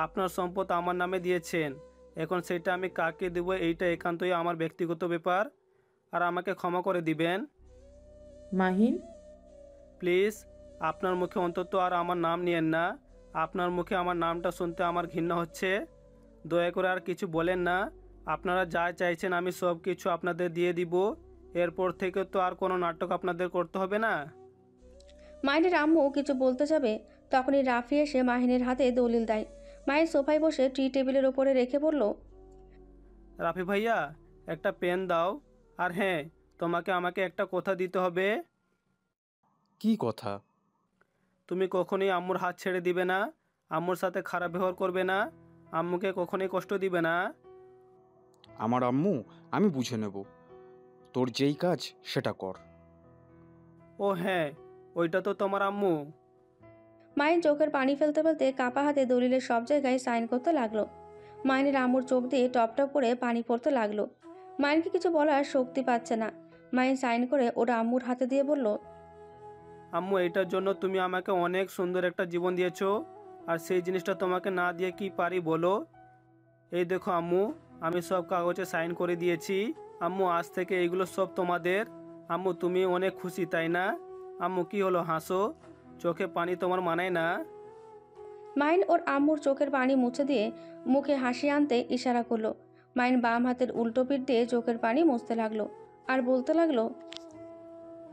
আপনার সম্পদ আমার নামে দিয়েছেন, এখন সেটা আমি কাকে দেবো এইটা একান্তই আমার ব্যক্তিগত ব্যাপার, আর আমাকে ক্ষমা করে দিবেন। মাহিন, প্লিজ, আপনার মুখে অন্তত আর আমার নাম নিয়েন না। আপনার মুখে আমার নামটা শুনতে আমার ঘৃণা হচ্ছে। দয়া করে আর কিছু বলেন না। আপনারা যা চাইছেন আমি সব কিছু আপনাদের দিয়ে দিব। এরপর থেকে তো আর কোনো নাটক আপনাদের করতে হবে না। মাহিনের আম্মু কিছু বলতে যাবে, তখনই রাফি এসে মাহিনের হাতে দলিল দেয়। মাহিন সোফায় বসে টি টেবিলের ওপরে রেখে বলল, রাফি ভাইয়া, একটা পেন দাও। আর হ্যাঁ, তোমাকে আমাকে একটা কথা দিতে হবে। কি কথা? তুমি কখনোই আম্মুর হাত ছেড়ে দিবে না, আম্মুর সাথে খারাপ ব্যবহার করবে না, আম্মুকে কখনোই কষ্ট দিবে না। আমার আম্মু আমি বুঝে নেব। তোর যেই কাজ সেটা কর। ও হ্যাঁ, ওইটা তো তোমার আম্মু। মাহিন চোখের পানি ফেলতে ফেলতে কাপা হাতে দলিলের সব জায়গায় সাইন করতে লাগলো। মাহিনের আম্মুর চোখ দিয়ে টপ টপ করে পানি পড়তে লাগলো। মাহিনকে কিছু বলার শক্তি পাচ্ছে না। মাহিন সাইন করে ওর আম্মুর হাতে দিয়ে বলল, আম্মু, এটার জন্য তুমি আমাকে অনেক সুন্দর একটা জীবন দিয়েছো, আর সেই জিনিসটা তোমাকে না দিয়ে কি পারি বলো? এই দেখো আম্মু, আমি সব কাগজে সাইন করে দিয়েছি। আম্মু, আজ থেকে এগুলো সব তোমাদের। আম্মু, তুমি অনেক খুশি তাই না? আম্মু, কি হলো, হাসো? চোখে পানি তোমার মানায় না? মাহিন ওর আম্মুর চোখের পানি মুছে দিয়ে মুখে হাসি আনতে ইশারা করলো। মাহিন বাম হাতের উল্টো পিঠ দিয়ে চোখের পানি মুছতে লাগলো আর বলতে লাগলো,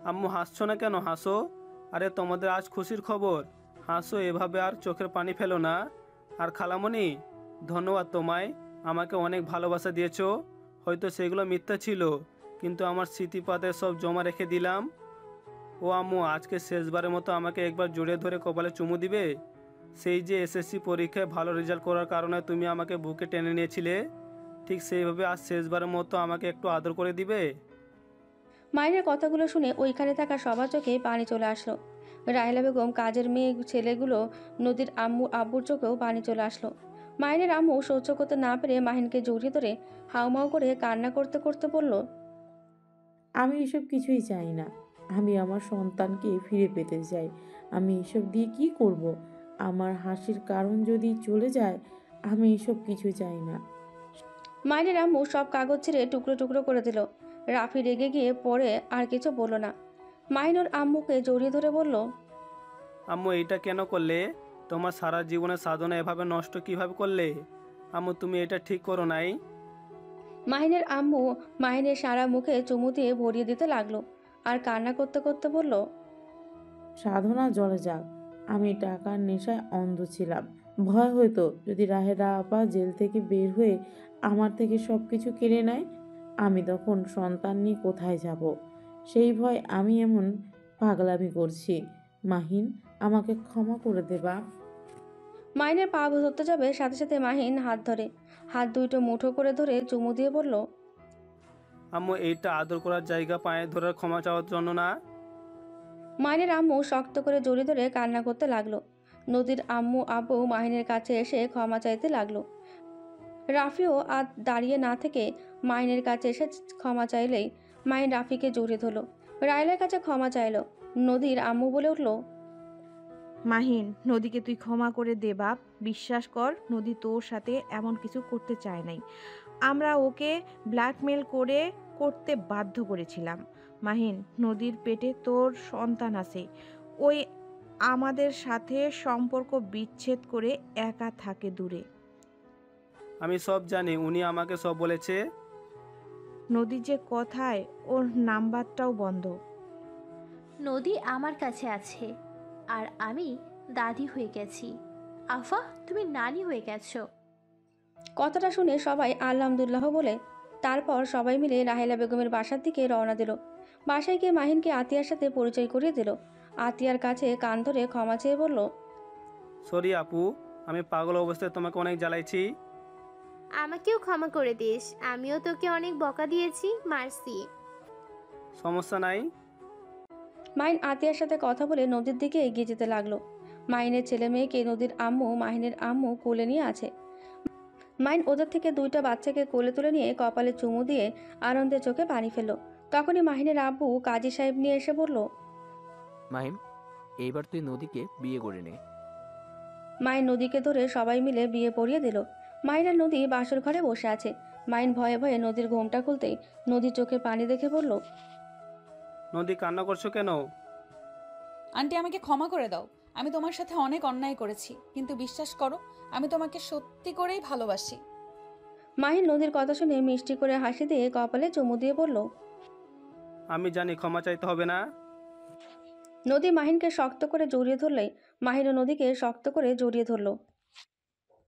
আম্মু হাসছো না কেন? হাসো। আরে তোমাদের আজ খুশির খবর, হাসো, এভাবে আর চোখের পানি ফেলো না। আর খালামণি, ধন্যবাদ তোমায়, আমাকে অনেক ভালোবাসা দিয়েছো। হয়তো সেগুলো মিথ্যা ছিল, কিন্তু আমার স্মৃতিপাতে সব জমা রেখে দিলাম। ও আম্মু, আজকে শেষবারের মতো আমাকে একবার জড়িয়ে ধরে কপালে চুমু দিবে? সেই যে এসএসসি পরীক্ষায় ভালো রেজাল্ট করার কারণে তুমি আমাকে বুকে টেনে নিয়েছিলে, ঠিক সেইভাবে আজ শেষবারের মতো আমাকে একটু আদর করে দিবে? মাহিনের কথাগুলো শুনে ওইখানে থাকা সবার চোখে পানি চলে আসলো। রাহেলা বেগম, কাজের মেয়ে ছেলেগুলো, নদীর আব্বুর চোখেও পানি চলে আসলো। মাহিনের আম্মু সহ্য করতে না পেরে মাহিনকে জড়িয়ে ধরে হাউমাউ করে কান্না করতে করতে বলল, আমি এসব কিছুই চাই না। আমি আমার সন্তানকে ফিরে পেতে চাই। আমি এসব দিয়ে কি করব? আমার হাসির কারণ যদি চলে যায়, আমি এসব কিছু চাই না। মাহিনের আম্মু সব কাগজ ছিঁড়ে টুকরো টুকরো করে দিল। রাফি রেগে গিয়ে পড়ে আর কিছু বলল না। মাহিন ওর আম্মুকে জড়িয়ে ধরে বলল, আম্মু, এইটা কেন করলে? তোমার সারা জীবনের সাধনা এভাবে নষ্ট কিভাবে করলে? আম্মু, তুমি এটা ঠিক করো নাই। মাহিনের আম্মু মাহিনের সারা মুখে চুমু দিয়ে ভরিয়ে দিতে লাগলো আর কান্না করতে করতে বলল, সাধনা জলে যাক। আমি টাকার নেশায় অন্ধ ছিলাম। ভয় হতো যদি রাহেরা আপা জেল থেকে বের হয়ে আমার থেকে সব কিছু কেড়ে নেয়, আমি তখন সন্তান নিয়ে কোথায় যাব? সেই ভয় আমি এমন পাগলামি করছি। মাহিন, আমাকে ক্ষমা করে দেবা? মাহিনের পা ধরতে যাবে, সাথে সাথে মাহিন হাত ধরে, হাত দুইটো মুঠো করে ধরে চুমু দিয়ে বলল, আম্মু, এইটা আদর করার জায়গা, পায়ে ধরার ক্ষমা চাওয়ার জন্য না। মাহিনের আম্মু শক্ত করে জড়িয়ে ধরে কান্না করতে লাগলো। নদীর আম্মু আব্বু মাহিনের কাছে এসে ক্ষমা চাইতে লাগলো। রাফিও আর দাঁড়িয়ে না থেকে মাহিনের কাছে এসে ক্ষমা চাইলেই মাহিন রাফিকে জড়িয়ে ধরলো। রায়লার কাছে ক্ষমা চাইলো। নদীর আম্মু বলে উঠল, মাহিন, নদীকে তুই ক্ষমা করে দে বাপ। বিশ্বাস কর, নদী তোর সাথে এমন কিছু করতে চায় নাই। আমরা ওকে ব্ল্যাকমেল করে করতে বাধ্য করেছিলাম। মাহিন, নদীর পেটে তোর সন্তান আছে। ওই আমাদের সাথে সম্পর্ক বিচ্ছেদ করে একা থাকে দূরে। আমি সব জানি, উনি আমাকে সব বলেছে। নদীর যে কথায় ওর নাম্বারটাও বন্ধ। নদী আমার কাছে আছে আর আমি দাদি হয়ে গেছি। আফা, তুমি নানি হয়ে গেছো। কথাটা শুনে সবাই আলহামদুলিল্লাহ বলে তারপর সবাই মিলে রাহেলা বেগমের বাসার দিকে রওনা দিল। বাসায় গিয়ে মাহিনকে আতিয়ার সাথে পরিচয় করিয়ে দিল। আতিয়ার কাছে কান ধরে ক্ষমা চেয়ে বলল, সরি আপু, আমি পাগল অবস্থায় তোমাকে অনেক জ্বালাইছি। আমাকেও ক্ষমা করে দিস, আমিও তোকে অনেক বকা দিয়েছি, মারছি। সমস্যা নাই। মাহিন আতিয়ার সাথে কথা বলে নদীর দিকে এগিয়ে যেতে লাগলো। মাহিনের ছেলে মেয়েকে নদীর আম্মু মাহিনের আম্মু কোলে নিয়ে আছে। মাহিন ওদের থেকে দুইটা বাচ্চাকে কোলে তুলে নিয়ে কপালে চুমু দিয়ে আনন্দের চোখে পানি ফেলল। তখনই মাহিনের আব্বু কাজী সাহেব নিয়ে এসে বলল, মাহিম, এইবার তুই নদীকে বিয়ে করে নে। মাহিন নদীকে ধরে সবাই মিলে বিয়ে পড়িয়ে দিল। মাহিন আর নদী বাসর ঘরে বসে আছে। মাহিন ভয়ে ভয়ে নদীর ঘোমটা খুলতেই নদীর চোখে পানি দেখে বলল, নদী, কান্না করছো কেন? আন্টি, আমাকে ক্ষমা করে দাও। আমি তোমার সাথে অনেক অন্যায় করেছি, কিন্তু বিশ্বাস করো, আমি তোমাকে সত্যি করেই ভালোবাসি। মাহিন নদীর কথা শুনে মিষ্টি করে হাসি দিয়ে কপালে চুমু দিয়ে বলল, আমি জানি ক্ষমা চাইতে হবে না। নদী মাহিনকে শক্ত করে জড়িয়ে ধরলে মাহিনও নদীকে শক্ত করে জড়িয়ে ধরল।